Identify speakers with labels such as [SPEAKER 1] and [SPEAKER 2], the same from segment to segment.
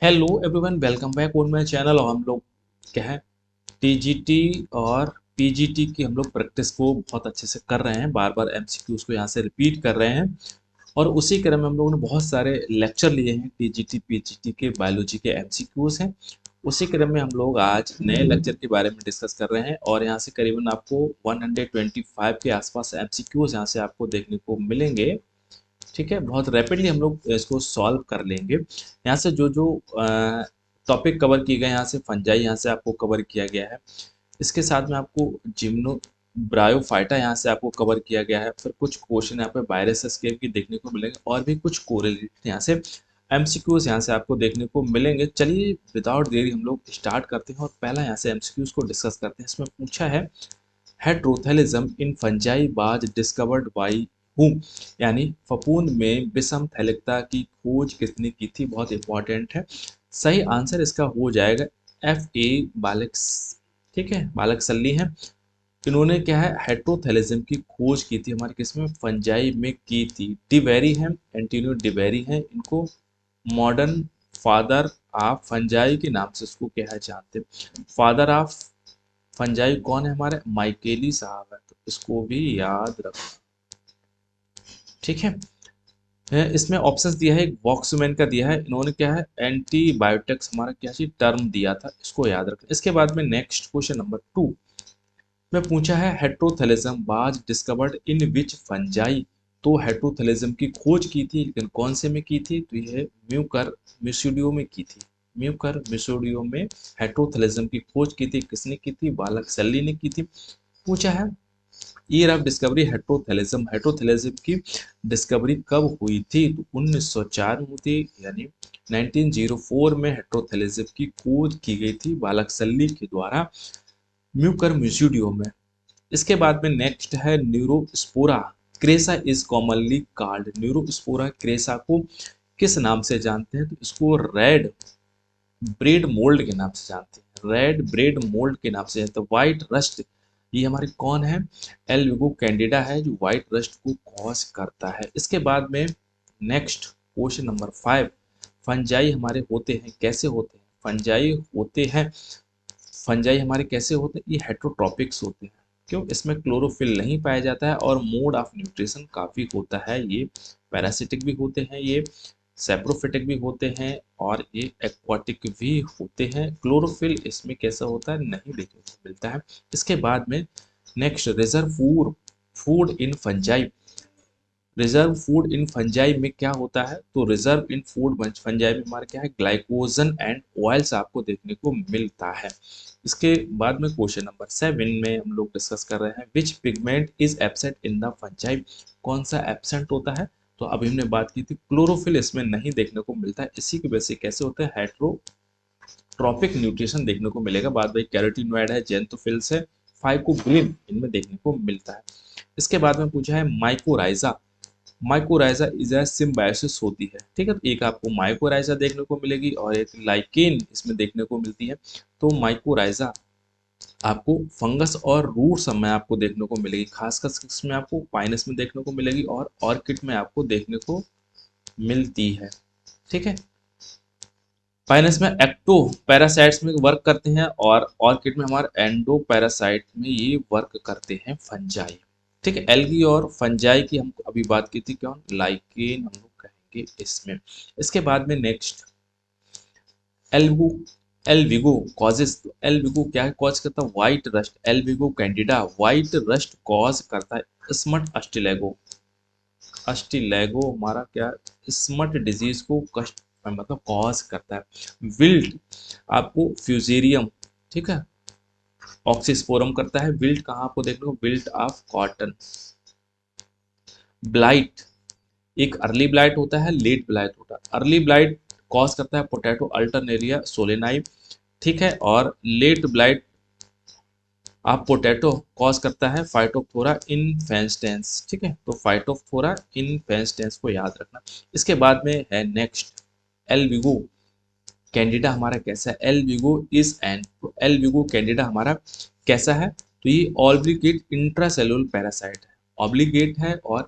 [SPEAKER 1] Hello everyone, welcome back on my channel. और हम लोग क्या है, टीजीटी और पीजीटी की हम लोग प्रैक्टिस को बहुत अच्छे से कर रहे हैं। बार बार एमसीक्यूज को यहाँ से रिपीट कर रहे हैं और उसी क्रम में हम लोगों ने बहुत सारे लेक्चर लिए हैं। टीजीटी पीजीटी के बायोलॉजी के एमसीक्यूज हैं। उसी क्रम में हम लोग आज नए लेक्चर के बारे में डिस्कस कर रहे हैं और यहाँ से करीबन आपको 125 के आसपास एमसीक्यूज यहाँ से आपको देखने को मिलेंगे। ठीक है, बहुत रैपिडली हम लोग इसको सॉल्व कर लेंगे। यहाँ से जो जो टॉपिक कवर किए गए, यहाँ से फंजाई यहाँ से आपको कवर किया गया है। इसके साथ में आपको जिम्नो ब्रायोफाइटा यहाँ से आपको कवर किया गया है। फिर कुछ क्वेश्चन यहाँ पे वायरसेस के भी देखने को मिलेंगे और भी कुछ कोरिलेटेड यहाँ से एमसीक्यूज यहाँ से आपको देखने को मिलेंगे। चलिए विदाउट देरी हम लोग स्टार्ट करते हैं और पहला यहाँ से एमसीक्यूज को डिस्कस करते हैं। इसमें पूछा है heterothallism in fungi was discovered by whom, यानी फफूंद में विषम थैलिकता की खोज किसने की थी। बहुत इंपॉर्टेंट है। सही आंसर इसका हो जाएगा F.A. बालक्स। ठीक है, बालक सल्ली हैं। इन्होंने क्या है, हेट्रोथैलिज्म की खोज की थी हमारे किसमें, फंजाई में की थी। डिवेरी हैं, एंटोनियो डिवेरी हैं। इनको मॉडर्न फादर ऑफ फंजाई के नाम से इसको कहा जानते हैं। फादर ऑफ फंजाई कौन है हमारे, माइकेली साहब है, तो इसको भी याद रखो। ठीक है, इसमें ऑप्शंस दिया है, एक वॉक्समैन का दिया है। इन्होंने क्या है, एंटीबायोटिक्स हमारा क्या चीज टर्म दिया था, इसको याद रखना। इसके बाद में नेक्स्ट क्वेश्चन नंबर 2 में पूछा है heterothallism was discovered in which fungi. तो हेट्रोथैलिज्म की खोज की थी, लेकिन कौन से में की थी, तो ये म्यूकर मिसोडियो में की थी। म्यूकर मिसोडियो में हेट्रोथैलिज्म की खोज की थी। किसने की थी, बालक सल्ली ने की थी। पूछा है year of discovery heterothallism, heterothallism की डिस्कवरी कब हुई थी, तो 1904 में हुई थी, यानी 1904 में हेट्रोथैलिज्म की खोज की गई थी बालक सल्ली के द्वारा म्यूकर म्यूसिडियो में। इसके बाद में नेक्स्ट है Neurospora crassa is commonly called. Neurospora crassa को किस नाम से जानते हैं, तो इसको रेड ब्रेड मोल्ड के नाम से जानते हैं। रेड ब्रेड मोल्ड के नाम से। तो व्हाइट रस्ट, ये हमारे कौन है, एल्विगो कैंडिडा है जो व्हाइट रस्ट को कॉज करता है। इसके बाद में नेक्स्ट क्वेश्चन नंबर 5, फंजाई हमारे होते हैं, कैसे होते हैं फंजाई होते हैं। फंजाई हमारे कैसे होते हैं, ये हेट्रोट्रॉपिक्स होते हैं। क्यों, इसमें क्लोरोफिल नहीं पाया जाता है और मोड ऑफ न्यूट्रिशन काफ़ी होता है। ये पैरासिटिक भी होते हैं, ये सेप्रोफिटिक भी होते हैं और ये एक्वाटिक भी होते हैं। क्लोरोफिल इसमें कैसा होता है, नहीं देखने को मिलता है। इसके बाद में next reserve food food in fungi. Reserve food in fungi में क्या होता है, तो रिजर्व इन फूड फंजाई में हमारा क्या है, ग्लाइकोजन एंड ऑयल्स आपको देखने को मिलता है। इसके बाद में क्वेश्चन नंबर 7 में हम लोग डिस्कस कर रहे हैं which pigment is absent in the fungi. कौन सा एब्सेंट होता है, तो अभी हमने बात की थी क्लोरोफिल इसमें नहीं देखने को मिलता है। इसी की वजह से कैसे होता है, हेट्रोट्रॉपिक न्यूट्रिशन देखने को मिलेगा। बाद में कैरोटीनॉइड है, जेंथोफिल्स है, फाइकोग्लिन इनमें देखने को मिलता है। इसके बाद में पूछा है mycorrhiza. Mycorrhiza is a symbiosis होती है। ठीक है, तो एक आपको माइकोराइजा देखने को मिलेगी और एक लाइकेन इसमें देखने को मिलती है। तो माइकोराइजा आपको फंगस और रूट सब में आपको देखने को मिलेगी। खासकर इसमें आपको पाइनस में देखने को मिलेगी और ऑर्किड में आपको देखने को मिलती है। ठीक है, पाइनस में एक्टो पैरासाइट्स में वर्क करते हैं और ऑर्किड में हमारे एंडो पैरासाइट में ये वर्क करते हैं फंजाई। ठीक है, एल्गी और फंजाई की हम अभी बात की थी, क्या लाइकेन हम लोग कहेंगे इसमें। इसके बाद में नेक्स्ट एल्गू एल्विगो कॉजेस। एल्विगो क्या कॉज करता है, white rust. Albugo candida white rust cause करता है। स्मट अस्टिलेगो, अस्टिलेगो हमारा क्या, स्मट डिजीज को कष्ट मतलब कॉज करता है। विल्ट आपको फ्यूजेरियम, ठीक है, ऑक्सीस्पोरम करता है। विल्ट कहाँ आपको देखने को, विल्ट ऑफ कॉटन। ब्लाइट, एक अर्ली ब्लाइट होता है, लेट ब्लाइट होता है। अर्ली ब्लाइट कॉज करता है पोटैटो अल्टरनेरिया सोलेनाई। ठीक है, और लेट ब्लाइट आप पोटैटो कॉज करता है फाइटोप्थोरा इनफेस्टेंस। ठीक है, तो फाइटोप्थोरा इनफेस्टेंस को याद रखना। इसके बाद में है नेक्स्ट एल्विगो कैंडिडा हमारा कैसा है, एल्विगो इज एन, तो एल्विगो कैंडिडा हमारा कैसा है, तो ये ऑब्लिगेट इंट्रासेलुलर पैरासाइट है। ऑब्लिगेट है और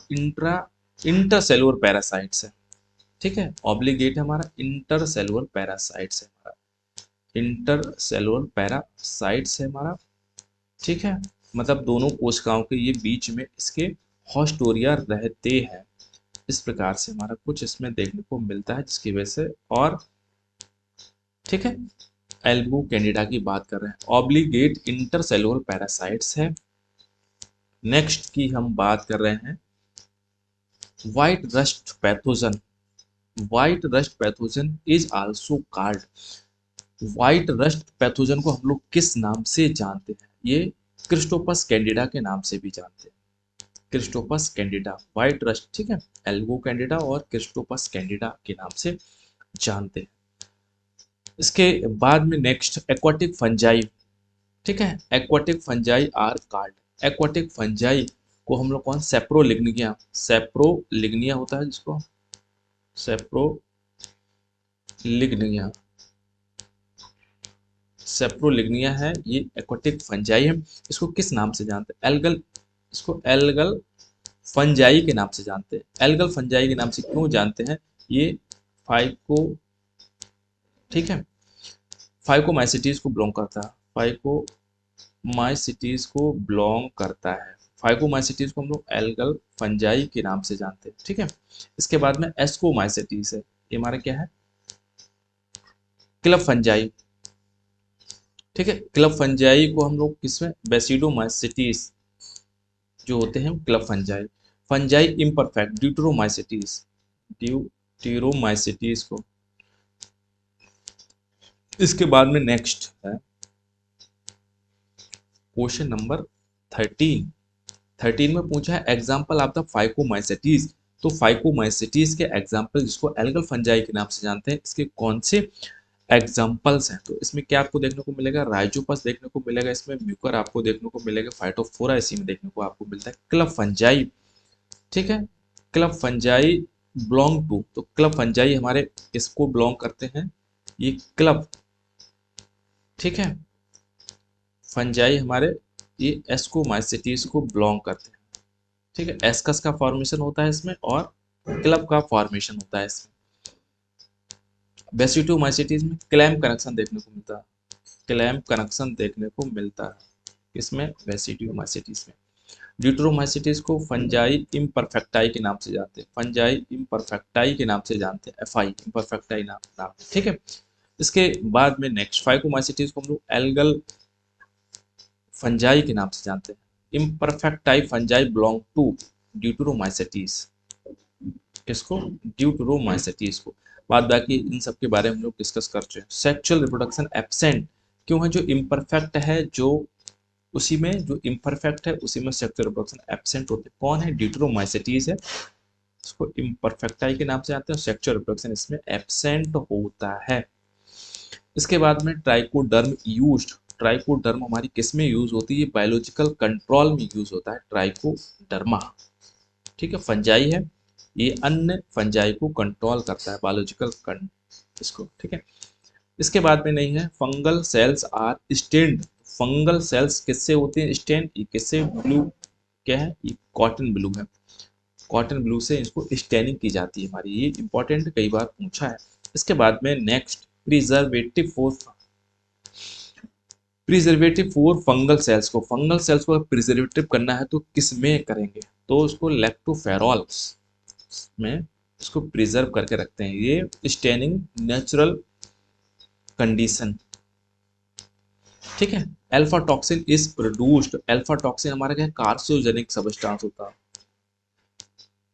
[SPEAKER 1] इंट्रासेलुलर पैरासाइट्स है। ठीक है। ऑब्लिगेट है हमारा इंटरसेलुलर पैरासाइट्स है हमारा, इंटरसेलुलर पैरासाइट्स है हमारा, ठीक है। मतलब दोनों कोशिकाओं के ये बीच में इसके हॉस्टोरिया रहते हैं। इस प्रकार से हमारा कुछ इसमें देखने को मिलता है जिसकी वजह से, और ठीक है। एल्बो कैंडिडा की बात कर रहे हैं, ऑब्लिगेट इंटरसेलुलर पैरासाइट्स है। नेक्स्ट की हम बात कर रहे हैं white rust pathogen. White rust pathogen is also called, white rust pathogen को हम लोग किस नाम से जानते हैं? ये क्रिस्टोपस कैंडिडा के नाम से भी जानते हैं, क्रिस्टोपस कैंडिडा, व्हाइट रस्ट, ठीक है। एल्गो कैंडिडा और क्रिस्टोपस कैंडिडा के नाम से जानते हैं। इसके बाद में नेक्स्ट एक्वाटिक फंजाई, ठीक है। Aquatic fungi are called, aquatic fungi को हम लोग कौन, सेप्रोलिग्निया, सेप्रोलिग्निया होता है जिसको, सेप्रोलिग्निया, सेप्रोलिग्निया है ये एक्वाटिक फंजाई है। इसको किस नाम से जानते हैं? एल्गल, इसको एल्गल फंजाई के नाम से जानते हैं। एल्गल फंजाई के नाम से क्यों जानते हैं? ये फाइको, ठीक है, फाइकोमाइसिटीज को बिलोंग करता है, फाइकोमाइसिटीज को बिलोंग करता है। फाइकोमाइसिटीज को हम लोग एल्गल फंजाई के नाम से जानते हैं, ठीक है। इसके बाद में एस्कोमाइसिटीज है, ये हमारा क्या है, क्लब फंजाई, ठीक है। क्लब फंजाई को हम लोग किसमें, बेसिडोमाइसिटीज जो होते हैं club fungi, fungi imperfect, deuteromycetes, deuteromycetes को। इसके बाद में नेक्स्ट है क्वेश्चन नंबर 13। 13 में पूछा है एग्जाम्पल ऑफ द फाइकोमाइसिटीज। तो फाइकोमाइसिटीज के एग्जाम्पल जिसको एल्गल फंजाई के नाम से जानते हैं, इसके कौन से एग्जाम्पल्स हैं? तो इसमें क्या आपको देखने को मिलेगा, राइजोपस देखने को मिलेगा, इसमें म्यूकर आपको देखने को मिलेगा, फाइटोफोरा इसी में देखने को आपको मिलता है, क्लब फंजाई, ठीक है। क्लब फंजाई बिलोंग टू, तो क्लब फंजाई हमारे किसको बिलोंग करते हैं? ये क्लब, ठीक है, फंजाई हमारे ये एस्कोमाइसिटीज को बिलोंग करते हैं, ठीक है। एस्कस का फॉर्मेशन होता है इसमें और क्लब का फॉर्मेशन होता है इसमें। बेसिडोमाइसिटीज में क्लैम्प कनेक्शन देखने को मिलता है, क्लैम्प कनेक्शन देखने को मिलता है इसमें, बेसिडोमाइसिटीज में। ड्यूटेरोमाइसिटीज को फंजाई इम्परफेक्टाई के नाम से जानते हैं, फंजाई इम्परफेक्टाई के नाम से जानते हैं, एफआई इम्परफेक्टाई नाम, ठीक है। इसके बाद में नेक्स्ट फाइकोमाइसिटीज को हम लोग एल्गल फंजाई के नाम से जानते हैं। Imperfecti fungi belong to deuteromycetes, किसको, ड्यूटेरोमाइसिटीज को। बाद बाकी इन सब के बारे में हम लोग डिस्कस कर चुके हैं। सेक्सुअल रिप्रोडक्शन एब्सेंट क्यों है? जो इम्परफेक्ट है, जो उसी में जो इम्परफेक्ट है उसी में सेक्सुअल रिप्रोडक्शन एब्सेंट होते हैं। कौन है? ड्यूटेरोमाइसिटीज है, इसको इम्परफेक्टाई के नाम से आते हैं, सेक्सुअल रिप्रोडक्शन इसमें एब्सेंट होता है। इसके बाद में ट्राइकोडर्म यूज्ड, ट्राइकोडर्म हमारी किस में यूज होती है? बायोलॉजिकल कंट्रोल में यूज होता है ट्राइकोडर्मा, ठीक है। फंजाई है, ये अन्य फंजाई को कंट्रोल करता है, बायोलॉजिकल इसको, ठीक है। इसके बाद में नहीं है fungal cells are stained, fungal cells किससे होते हैं स्टेन? ये किससे, ब्लू, क्या है ये, कॉटन ब्लू है, कॉटन ब्लू से इसको स्टेनिंग की जाती है हमारी, ये इंपॉर्टेंट कई बार पूछा है। इसके बाद में next preservative for, preservative for fungal sales को, फंगल सेल्स को प्रिजर्वेटिव करना है तो किस में करेंगे? तो उसको लैक्टोफेरॉल्स में इसको प्रिजर्व करके रखते हैं, ये स्टेनिंग नेचुरल कंडीशन, ठीक है। Alpha toxin is produced, alpha toxin हमारा क्या है? कार्सिनोजेनिक सब्सटेंस होता है,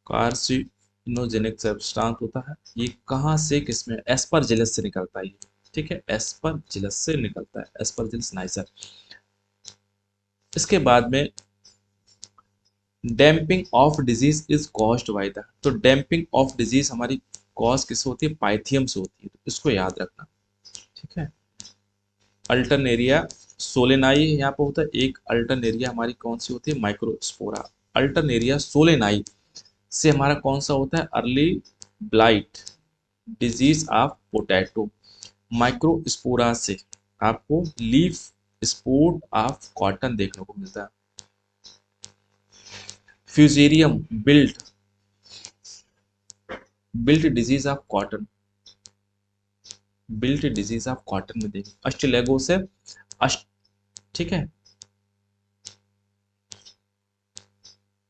[SPEAKER 1] कार्सिनोजेनिक सब्सटेंस होता है। ये कहाँ से, किसमें? एस्परजिलस से निकलता है ये, ठीक है, एस्परजिलस से निकलता है, एस्परजिलस नाइसर। इसके बाद में damping off disease is caused by the, तो डैम्पिंग ऑफ डिजीज हमारी कॉज किस होती है? पाइथियम से होती है, तो इसको याद रखना, ठीक है। अल्टरनेरिया सोलेनाई यहाँ पे होता है, एक अल्टरनेरिया हमारी कौन सी होती है? माइक्रोस्पोरा। अल्टरनेरिया सोलेनाई से हमारा कौन सा होता है? Early blight disease of potato. Microspora से आपको लीफ स्पॉट ऑफ कॉटन देखने को मिलता है। Fusarium built, built disease of cotton, built disease of cotton में देखिए अस्टिलेगो से अस्ट, ठीक है,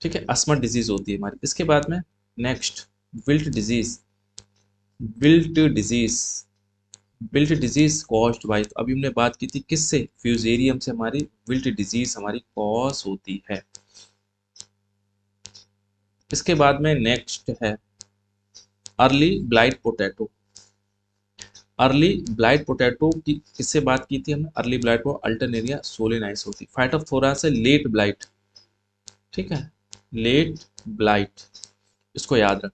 [SPEAKER 1] ठीक है, अस्मट डिजीज होती है हमारी। इसके बाद में next wilt disease, wilt disease, wilt disease caused by, तो अभी हमने बात की थी किससे, फ्यूजेरियम से हमारी विल्ट डिजीज हमारी कॉज होती है। इसके बाद में नेक्स्ट है early blight potato, early blight potato की किससे बात की थी हमने, अर्ली ब्लाइट को अल्टरनेरिया सोलेनाइस होती, फाइटोप्थोरा से लेट ब्लाइट, ठीक है, लेट ब्लाइट, इसको याद रखना।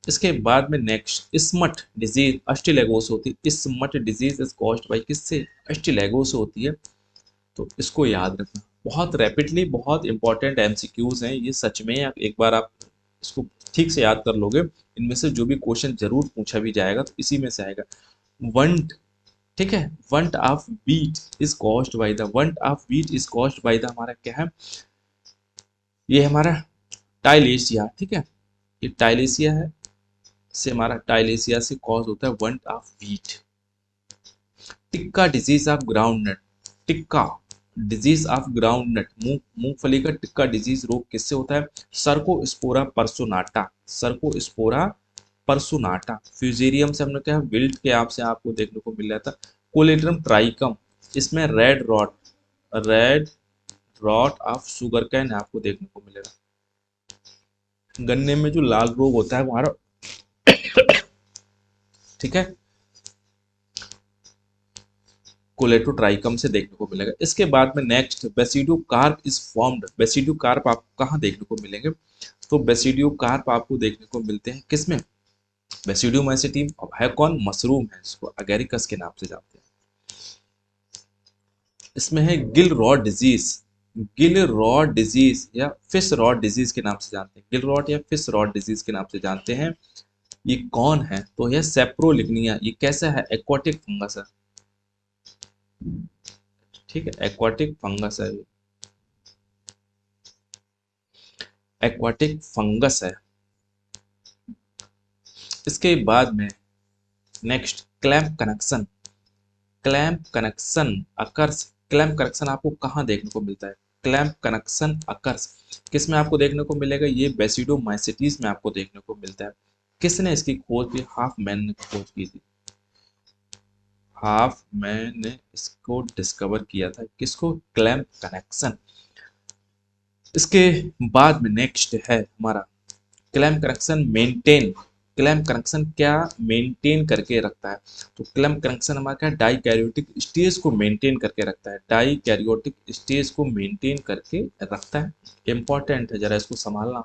[SPEAKER 1] इसके बाद में नेक्स्ट स्मट डिजीज अस्टिलेगोस होती है, smut disease is caused bye किससे, अस्टिलेगोस होती है, तो इसको याद रखना। बहुत रैपिडली बहुत इंपॉर्टेंट एमसीक्यूज हैं ये, सच में एक बार आप इसको ठीक से याद कर लोगे, इनमें से जो भी क्वेश्चन जरूर पूछा भी जाएगा तो इसी में से आएगा। वंट, ठीक है, bunt of wheat is caused by the, bunt of wheat is caused by the हमारा क्या है, ये हमारा टाइलेशिया, ठीक है, ये टाइलेशिया है, से हमारा टाइलेशिया से कॉज होता है bunt of wheat. Tikka disease of groundnut, tikka disease of groundnut, मूंगफली का टिक्का डिजीज रोग किससे होता है, Cercospora personata, Cercospora personata. Fusarium से हमने क्या विल्ट के आप से आपको देखने को मिल रहा था। कोलेड्रम ट्राइकम, इसमें red rot, red rot of sugarcane आपको देखने को मिलेगा। गन्ने में जो लाल रोग होता है हमारा, ठीक है, कोलेटोट्राइकम से देखने को मिलेगा। इसके बाद में next basidio carp is formed, basidio carp आपको कहाँ देखने को मिलेंगे, तो बेसिडियो कार्प आपको देखने को मिलते हैं किसमें, बेसिडियो माइसेटीम, है कौन, मशरूम है, इसको अगेरिकस के नाम से जानते हैं। इसमें है Gill rod disease, Gill rod disease या फिश रॉड डिजीज के नाम से जानते हैं, गिल रॉड या फिश रॉड डिजीज के नाम से जानते हैं। ये कौन है, तो यह सेप्रोलिग्निया, ये कैसा है, एक्वाटिक फंगस है, ठीक है, एक्वाटिक फंगस है, एक्वाटिक फंगस है। इसके बाद में next clamp connection, clamp connection occurs, clamp connection आपको कहाँ देखने को मिलता है, क्लैंप कनेक्शन अकर्स किस में आपको देखने को मिलेगा, ये बेसिडोमाइसिटीज में आपको देखने को मिलता है। किसने इसकी खोज की, हाफ मैन ने खोज की थी, हाफ मैन ने इसको डिस्कवर किया था, किसको, क्लैंप कनेक्शन। इसके बाद में नेक्स्ट है हमारा clamp connection maintain, clamp connection क्या मेंटेन करके रखता है, तो क्लैंप कनेक्शन हमारा क्या डाइकैरियोटिक स्टेज को मेंटेन करके रखता है, डाइकैरियोटिक स्टेज को मेंटेन करके रखता है, इंपॉर्टेंट है, जरा इसको संभालना।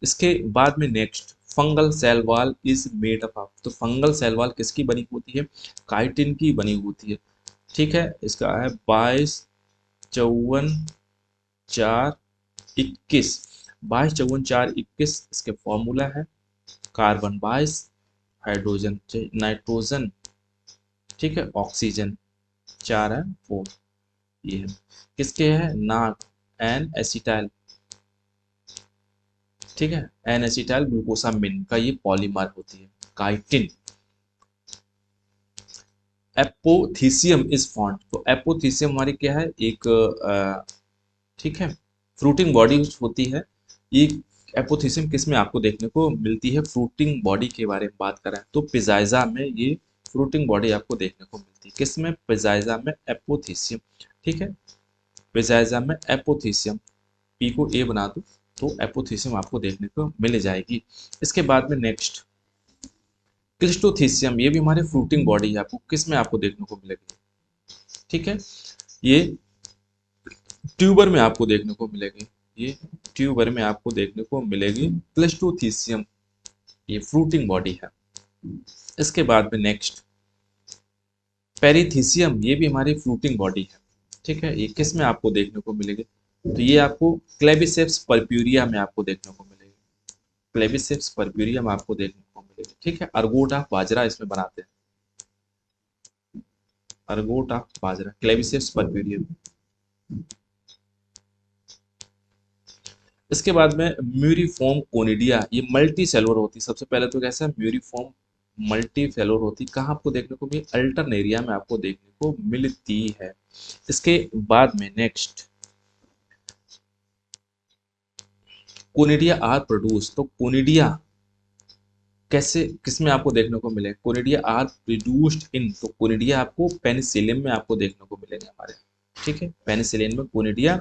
[SPEAKER 1] इसके बाद में next fungal cell wall is made up of, तो फंगल सेल वॉल किसकी बनी होती है, काइटिन की बनी होती है, ठीक है। इसका है 22 54 21, 22 54 21 इसके फॉर्मूला है, कार्बन 22, हाइड्रोजन नाइट्रोजन, ठीक है, ऑक्सीजन 4 है 4, ये है किसके है, नाक एन एसिटाइल, ठीक है, एन एसिटाइल ग्लूकोसामिन का ये पॉलीमर होती है, काइटिन। एपोथीसियम इज फाउंड, तो एपोथीसियम हमारी क्या है, एक ठीक है, फ्रूटिंग बॉडी होती है। ये एपोथीसियम किस में आपको देखने को मिलती है, फ्रूटिंग बॉडी के बारे में बात करें तो पिजाइजा में ये फ्रूटिंग बॉडी आपको देखने को मिलती है, किस में, पिजाइजा में एपोथीसियम, ठीक है, पिजाइजा में एपोथीसियम, पी को ए बना दो तो एपोथीसियम आपको देखने को मिल जाएगी। इसके बाद में नेक्स्ट क्लिस्टोथीसियम, ये भी हमारे फ्रूटिंग बॉडी है, आपको किस में आपको देखने को मिलेगी, ठीक है, ये ट्यूबर में आपको देखने को मिलेगी, ये ट्यूबर में आपको देखने को मिलेगी क्लिस्टोथीसियम, ये फ्रूटिंग बॉडी है। इसके बाद में नेक्स्ट पेरिथीसियम, ये भी हमारी फ्रूटिंग बॉडी है, ठीक है, ये किस में आपको देखने को मिलेगी, तो ये आपको क्लेबिसेप्स परप्यूरिया में आपको देखने को मिलेगी, क्लेबिसेप्स परप्यूरिया में आपको देखने को मिलेगी, ठीक है। अर्गोट ऑफ बाजरा इसमें बनाते हैं, अर्गोट ऑफ बाजरा क्लेबिसेप्स परप्यूरिया। इसके बाद में म्यूरिफॉर्म कोनिडिया, ये मल्टी सेलुलर होती है। सबसे पहले तो कैसा है, म्यूरिफॉर्म मल्टी सेलुलर होती, कहाँ आपको देखने को मिली, अल्टरनेरिया में आपको देखने को मिलती है। इसके बाद में नेक्स्ट कोनिडिया आर प्रोड्यूस, तो कोनिडिया कैसे किसमें आपको देखने को मिले, कोनिडिया आर प्रोड्यूस्ड इन, तो कोनिडिया आपको पेनिसिलियम में आपको देखने को मिलेंगे हमारे, ठीक है। पेनिसिलियम में कोनिडिया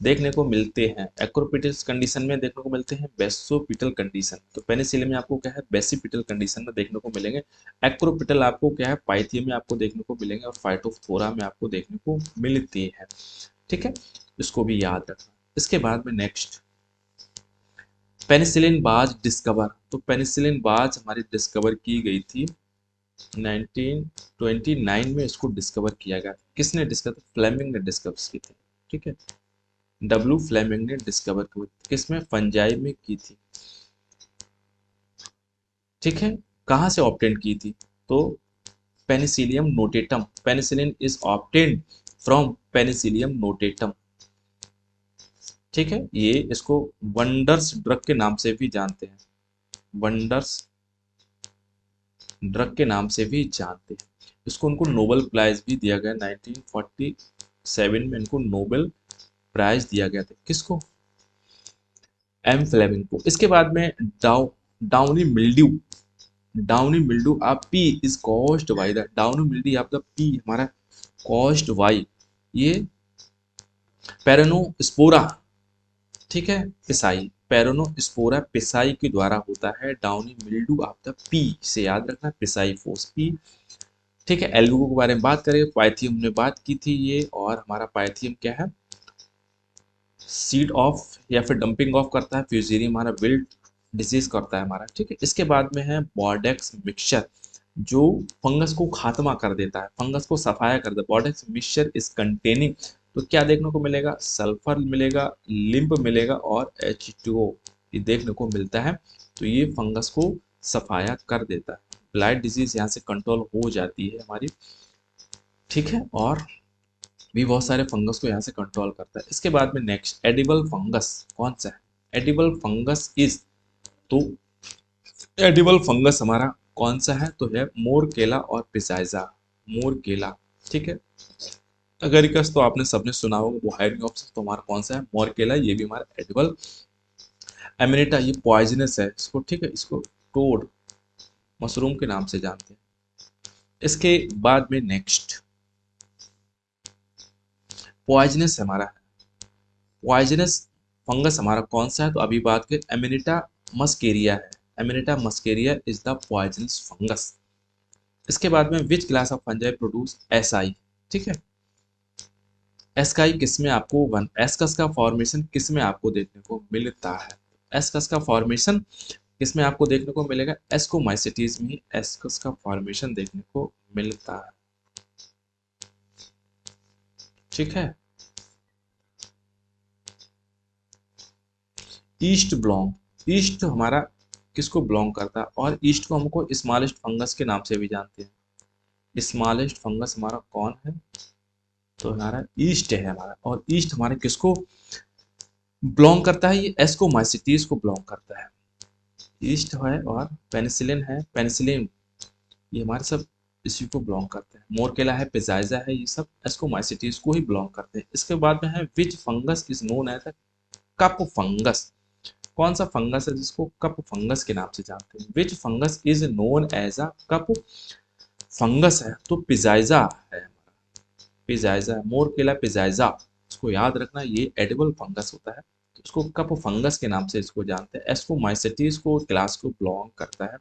[SPEAKER 1] देखने को मिलते हैं। एक्रोपिटल कंडीशन में देखने को मिलते हैं, बेसोपिटल कंडीशन, तो पेनिसिलियम में आपको क्या है, बेसिपिटल कंडीशन में देखने को मिलेंगे। एक्रोपिटल आपको क्या है, पाइथियम में आपको देखने को मिलेंगे, और फाइटोफोरा में आपको देखने को मिलती है, ठीक है। इसको भी याद रखना। इसके बाद में नेक्स्ट पेनिसिलिन बाज डिस्कवर, तो पेनिसिलिन बाज हमारी डिस्कवर की गई थी 1929 में, इसको डिस्कवर किया गया। किसने डिस्कवर, फ्लेमिंग ने डिस्कवर की थी, ठीक है। डब्ल्यू फ्लेमिंग ने डिस्कवर की, किसमें, फंजाई में की थी, ठीक है। कहाँ से ऑब्टेन की थी, तो Penicillium notatum, penicillin is obtained from Penicillium notatum, ठीक है। ये इसको वंडर्स ड्रग के नाम से भी जानते हैं, वंडर्स ड्रग के नाम से भी जानते हैं। इसको उनको नोबेल प्राइज भी दिया गया 1947 में, इनको नोबेल प्राइज दिया गया था, किसको, एम फ्लेमिंग को। इसके बाद में डाउनी मिल्ड्यू, डाउनी मिल्ड्यू आप pea is caused by the, downy mildew आप द पी हमारा कॉज्ड बाय, ये पेरोनोस्पोरा, ठीक है, पिसाई, पेरोनोस्पोरा पिसाई के द्वारा होता है downy mildew of the pea, से याद रखना, पिसाई फोर्स पी, ठीक है। एल्बुको के बारे में बात करें, पाइथियम ने बात की थी ये, और हमारा पाइथियम क्या है, सीड ऑफ या फिर डंपिंग ऑफ करता है, फ्यूजेरियम हमारा विल्ट डिजीज करता है हमारा, ठीक है। इसके बाद में है बॉर्डेक्स मिक्सचर, जो फंगस को खात्मा कर देता है, फंगस को सफाया कर देता है। बॉर्डेक्स मिक्सचर इज कंटेनिंग, तो क्या देखने को मिलेगा, सल्फर मिलेगा, लिंब मिलेगा, और H2O ये देखने को मिलता है। तो ये फंगस को सफाया कर देता है, ब्लाइट डिजीज यहाँ से कंट्रोल हो जाती है हमारी, ठीक है। और भी बहुत सारे फंगस को यहाँ से कंट्रोल करता है। इसके बाद में नेक्स्ट एडिबल फंगस कौन सा है, एडिबल फंगस इज, तो एडिबल फंगस हमारा कौन सा है, तो है मोरकेला और पिसाइजा, मोरकेला, ठीक है। अगरिकस तो आपने सबने सुना होगा, वो हाइड्रोप्सिस, तो हमारा कौन सा है, मोरकेला, ये भी हमारा एडिबल। एमिनेटा ये पॉइजनस है, इसको, ठीक है, इसको टोड मशरूम के नाम से जानते हैं। इसके बाद में नेक्स्ट पॉइजनस हमारा, पॉइजनस फंगस हमारा कौन सा है, तो अभी बात करें एमिनेटा मस्केरिया है, एमिनेटा मस्केरिया इज द पॉइजनस फंगस। इसके बाद में which class of fungi produce SI, ठीक है। एसकाई किसमें आपको वन, एस्कस का फॉर्मेशन किसमें आपको देखने को मिलता है, एस्कस का फॉर्मेशन किसमें आपको देखने को मिलेगा, एस्कोमाइसिटीज में ही एस्कस का फॉर्मेशन देखने को मिलता है, ठीक है। ईस्ट बिलोंग, ईस्ट हमारा किसको बिलोंग करता है, और ईस्ट को हमको स्मॉलेस्ट फंगस के नाम से भी जानते हैं। स्मॉलेस्ट फंगस हमारा कौन है, तो हमारा ईस्ट है हमारा, और ईस्ट हमारे किसको बिलोंग करता है, ये एस्कोमाइसिटीज को बिलोंग करता है, ईस्ट है। और पेनिसिलिन है, पेनिसिलिन ये हमारे सब इसी को बिलोंग करते हैं। मोरकेला है, पिजाइजा है, ये सब एस्कोमाइसिटीज को ही बिलोंग करते हैं। इसके बाद में है which fungus is known as cup fungus, कौन सा फंगस है जिसको कप फंगस के नाम से जानते हैं, which fungus is known as a cup fungus है, तो पिजाइजा है हमारा, पिजाइजा, मोरकेला पिजाइजा, इसको याद रखना, ये एडिबल फंगस होता है, तो इसको कप फंगस के नाम से इसको जानते हैं। एस्कोमाइसिटीज को क्लास को बिलोंग करता है।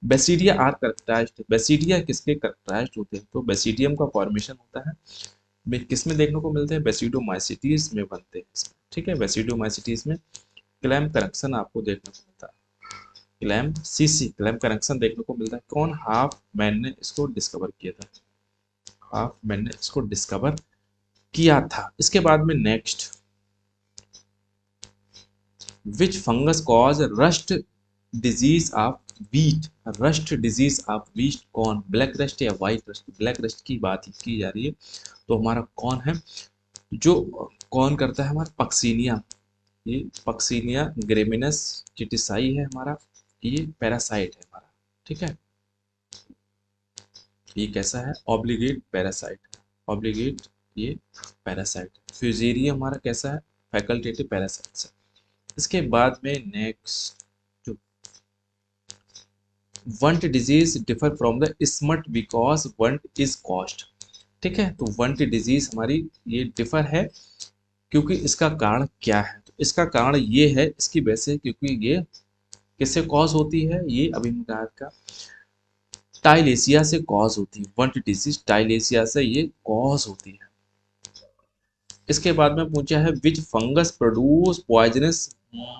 [SPEAKER 1] बेसिडिया आर करेक्टराइज्ड, बेसिडिया किसके करेक्टराइज्ड होते हैं, तो बेसिडियम का फॉर्मेशन होता है किस में देखने को मिलते हैं, बेसिडोमाइसिटीज में बनते हैं इसमें, ठीक है। बेसिडोमाइसिटीज में क्लैम कनेक्शन आपको देखने को मिलता है, क्लैम सीसी, क्लैम कनेक्शन देखने को मिलता है। कौन, हाफ मैन ने इसको डिस्कवर किया था, हाफ मैन ने इसको डिस्कवर किया था। इसके बाद में next which fungus cause rust disease of wheat, rust disease of wheat कौन, ब्लैक रस्ट या व्हाइट रस्ट, ब्लैक रस्ट की बात की जा रही है, तो हमारा कौन है, जो कौन करता है, हमारा पक्सीनिया, ये पक्सीनिया ग्रेमिनस चिटिसाई है हमारा, ये पैरासाइट है हमारा। ठीक है, ये कैसा है, ऑब्लिगेट पैरासाइट, ऑब्लिगेट ये पैरासाइट। फ्यूजेरिया हमारा कैसा है, फैकल्टेटिव पैरासाइट है। इसके बाद में next, want disease differ from the smut because want is cost. ठीक है, तो वंट डिजीज हमारी ये डिफर है क्योंकि इसका कारण क्या है, तो इसका कारण ये है इसकी वजह से, क्योंकि ये किससे कॉज होती है, ये अभी का टाइलेसिया से कॉज होती है। वंट डिजीज टाइलेसिया से ये कॉज होती है। इसके बाद में पूछा है which fungus produce poisonous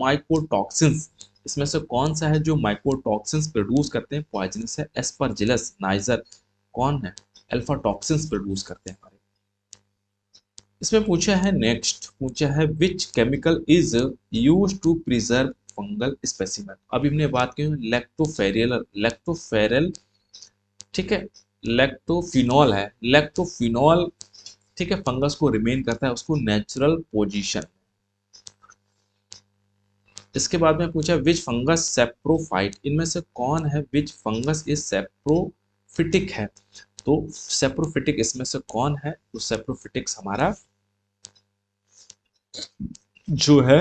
[SPEAKER 1] mycotoxins. इसमें से कौन सा है जो माइकोटॉक्सिन्स प्रोड्यूस करते हैं, पॉइजनस है, एस्परजिलस, नाइजर, कौन है, अल्फा टॉक्सिन्स प्रोड्यूस करते हैं हमारे। इसमें पूछा है नेक्स्ट, पूछा है which chemical is used to preserve fungal specimen. अभी हमने बात की लैक्टोफेरियल, लैक्टोफेरल, ठीक है, लैक्टोफिनॉल है, लैक्टोफिनॉल, ठीक है, फंगस को रिमेन करता है उसको नेचुरल पोजीशन। इसके बाद में पूछा विच फंगस सेप्रोफाइट, इनमें से कौन है विच फंगस इज सेप्रोफिटिक है, तो सेप्रोफिटिक इसमें से कौन है, तो सेप्रोफिटिक्स हमारा जो है,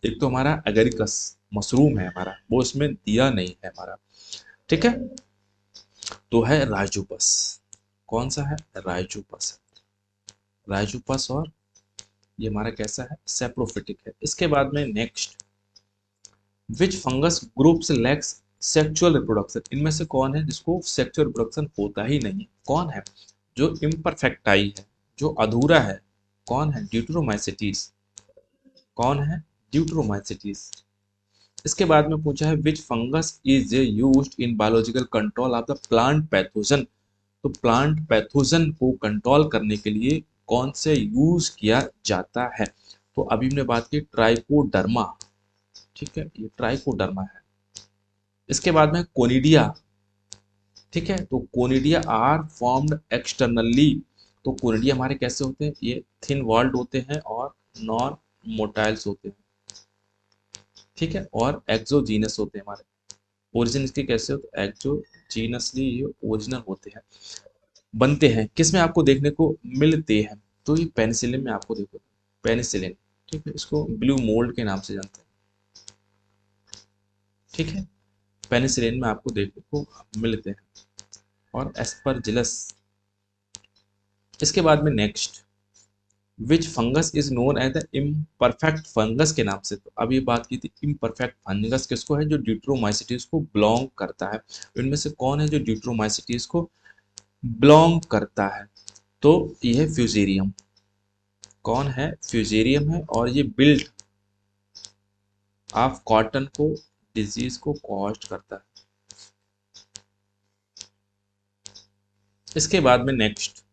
[SPEAKER 1] एक तो हमारा एगरिकस मशरूम है हमारा, वो इसमें दिया नहीं है हमारा। ठीक है, तो है राइजोपस, कौन सा है, राइजोपस, राइजोपस, और ये हमारा कैसा है, सेप्रोफिटिक है। इसके बाद में next, which fungus groups lacks sexual reproduction, इनमें से कौन है जिसको सेक्सुअल रिप्रोडक्शन होता ही नहीं, कौन है, जो इम्परफेक्टाई है, जो अधूरा है, कौन है, ड्यूटेरोमाइसिटीज, कौन है, ड्यूटेरोमाइसिटीज। इसके बाद में पूछा है which fungus is used in biological control of the plant pathogen, तो प्लांट पैथोजन को कंट्रोल करने के लिए कौन से यूज किया जाता है, तो अभी हमने बात की ट्राइकोडर्मा, ठीक है, ये ट्राइकोडर्मा है। इसके बाद में कोनिडिया, ठीक है, तो कोनिडिया आर फॉर्म्ड एक्सटर्नली, तो कोनिडिया हमारे कैसे होते हैं, ये थिन वॉल्ड होते हैं और नॉन मोटाइल्स होते हैं। ठीक है, और एक्सोजीनस होते हैं हमारे, ओरिजिन इसके कैसे होते हैं, एक्सोजीनसली ये ओरिजिनल होते हैं, बनते हैं किस में आपको देखने को मिलते हैं, तो ये पेनिसिलिन में आपको देखो, पेनिसिलिन, ठीक है, इसको ब्लू मोल्ड के नाम से जानते हैं। ठीक है, पेनिसिलिन में आपको देखने को मिलते हैं, और एस्परजिलस। इसके बाद में next, which fungus is known as the imperfect fungus के नाम से, तो अभी बात की थी इम्परफेक्ट फंगस किसको है, जो ड्यूटेरोमाइसिटीज को बिलोंग करता है, इनमें से कौन है जो ड्यूटेरोमाइसिटीज को बिलोंग करता है, तो ये है फ्यूजेरियम, कौन है, फ्यूजेरियम है, और ये बिल्ड ऑफ कॉटन को डिजीज को कॉज करता है। इसके बाद में next,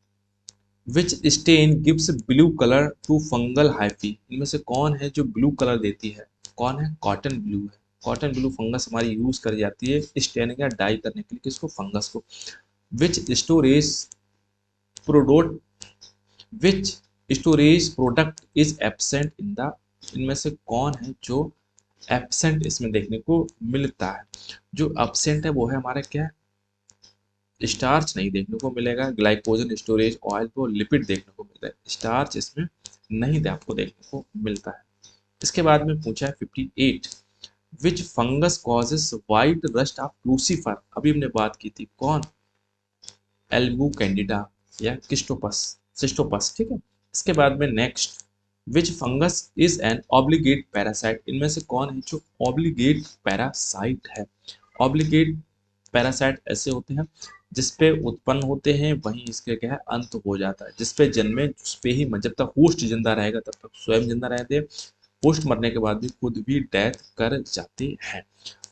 [SPEAKER 1] which stain gives blue colour to fungal hyphae, इनमें से कौन है जो ब्लू कलर देती है, कौन है, कॉटन ब्लू है, कॉटन ब्लू फंगस हमारी यूज कर जाती है स्टेनिंग या डाई करने के लिए किसको, फंगस को। Which storage product, which storage product is absent in the, इनमें से कौन है जो एब्सेंट इसमें देखने को मिलता है, जो एब्सेंट है वो है हमारा क्या, स्टार्च नहीं देखने को मिलेगा, ग्लाइकोजन स्टोरेज ऑयल को लिपिड देखने को मिलता है, स्टार्च इसमें नहीं आपको देखने को मिलता है। इसके बाद में पूछा है 58, which fungus causes white rust of crucifer, अभी हमने बात की थी कौन, एल्बू कैंडिडा या किस्टोपस, सिस्टोपस। ठीक है, इसके बाद में next, which fungus is an obligate parasite, इनमें से कौन है जो ऑब्लिगेट पैरासाइट है। ऑब्लिगेट पैरासाइट ऐसे होते हैं जिसपे उत्पन्न होते हैं वहीं इसके क्या है अंत हो जाता है, जिसपे जन्मे उसपे ही, जब तक होस्ट जिंदा रहेगा तब तक स्वयं जिंदा रहते हैं, होस्ट मरने के बाद भी खुद भी डेथ कर जाते हैं।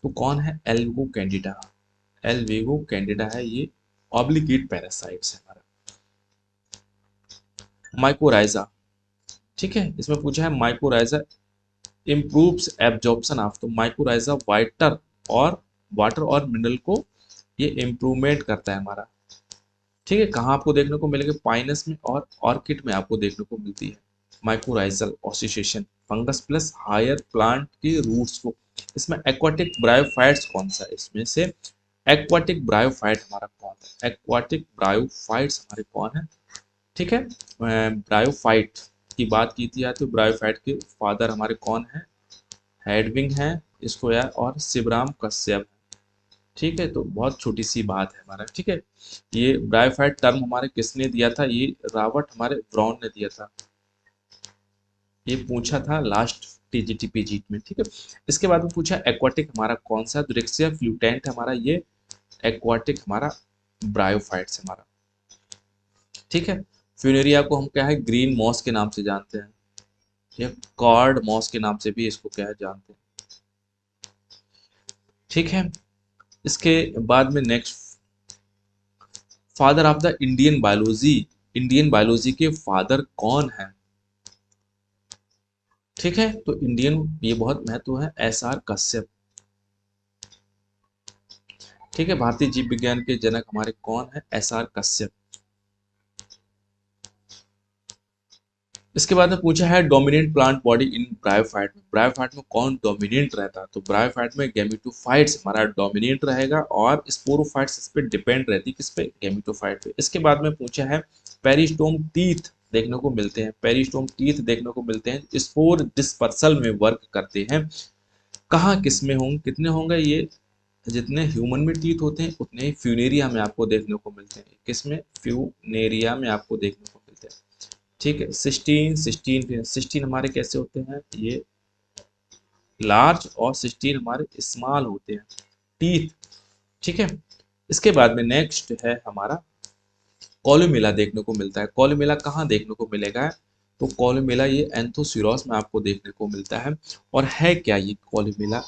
[SPEAKER 1] तो कौन है, एल्विगो कैंडिडा, एल्विगो कैंडिडा है ये ऑब्लिगेट पैरासाइट्स है हमारा। माइकोराइजा, ठीक है, इसमें पूछा है माइकोराइजा इम्प्रूव्स एब्जॉर्प्शन ऑफ, तो माइकोराइजा वाटर और मिनरल को ये इम्प्रूवमेंट करता है हमारा। ठीक है, कहाँ आपको देखने को मिलेगा, पाइनस में और ऑर्किड में आपको देखने को मिलती है mycorrhizal association fungus plus higher plant के रूट्स को। इसमें एक्वाटिक ब्रायोफाइट्स कौन सा है, इसमें से एक्वाटिक ब्रायोफाइट हमारा कौन है, एक्वाटिक ब्रायोफाइट्स हमारे कौन है, ठीक है। ब्रायोफाइट की बात की थी यार, तो ब्रायोफाइट के फादर हमारे कौन है, हेडविंग है इसको यार, और शिवराम कश्यप, ठीक है। तो बहुत छोटी सी बात है हमारा, ठीक है। ये ब्रायोफाइट टर्म हमारे किसने दिया था, ये रॉबर्ट हमारे ब्राउन ने दिया था, ये पूछा था लास्ट टीजीटी पीजीटी में, ठीक है। इसके बाद में पूछा एक्वाटिक हमारा कौन सा, तो रिक्सिया फ्लूटेंट हमारा ये एक्वाटिक हमारा ब्रायोफाइट्स हमारा, ठीक है। फ्यूनेरिया को हम क्या है ग्रीन मॉस के नाम से जानते हैं, या कॉर्ड मॉस के नाम से भी इसको क्या है जानते हैं, ठीक है। इसके बाद में next, father of the Indian biology, Indian biology के फादर कौन है, ठीक है। तो इंडियन ये बहुत महत्व है, एस आर कश्यप, ठीक है। भारतीय जीव विज्ञान के जनक हमारे कौन है, एस आर कश्यप। इसके बाद में पूछा है dominant plant body in bryophyte में, ब्रायोफाइट में कौन डोमिनेंट रहता है, तो ब्रायोफाइट में गैमेटोफाइट्स हमारा डोमिनेंट रहेगा, और स्पोरोफाइट्स इस पे डिपेंड रहती है, किस पे, गैमेटोफाइट पे। इसके बाद में पूछा है पेरिस्टोम टीथ देखने को मिलते हैं, पेरिस्टोम टीथ देखने को मिलते हैं, स्पोर डिस्पर्सल में वर्क करते हैं, कहाँ किस में होंगे, कितने होंगे ये, जितने ह्यूमन में टीथ होते हैं उतने ही फ्यूनेरिया में आपको देखने को मिलते हैं, किसमें, फ्यूनेरिया में आपको देखने को मिलते हैं, ठीक है। सिस्टीन, सिस्टीन हमारे कैसे होते हैं, ये लार्ज, और सिस्टीन हमारे स्मॉल होते हैं टीथ, ठीक है। इसके बाद में नेक्स्ट है हमारा कॉलुमेला देखने को मिलता है, कॉलुमेला कहाँ देखने को मिलेगा, तो कॉलुमेला ये एंथोसिरोस में आपको देखने को मिलता है, और है क्या ये कॉलुमेला,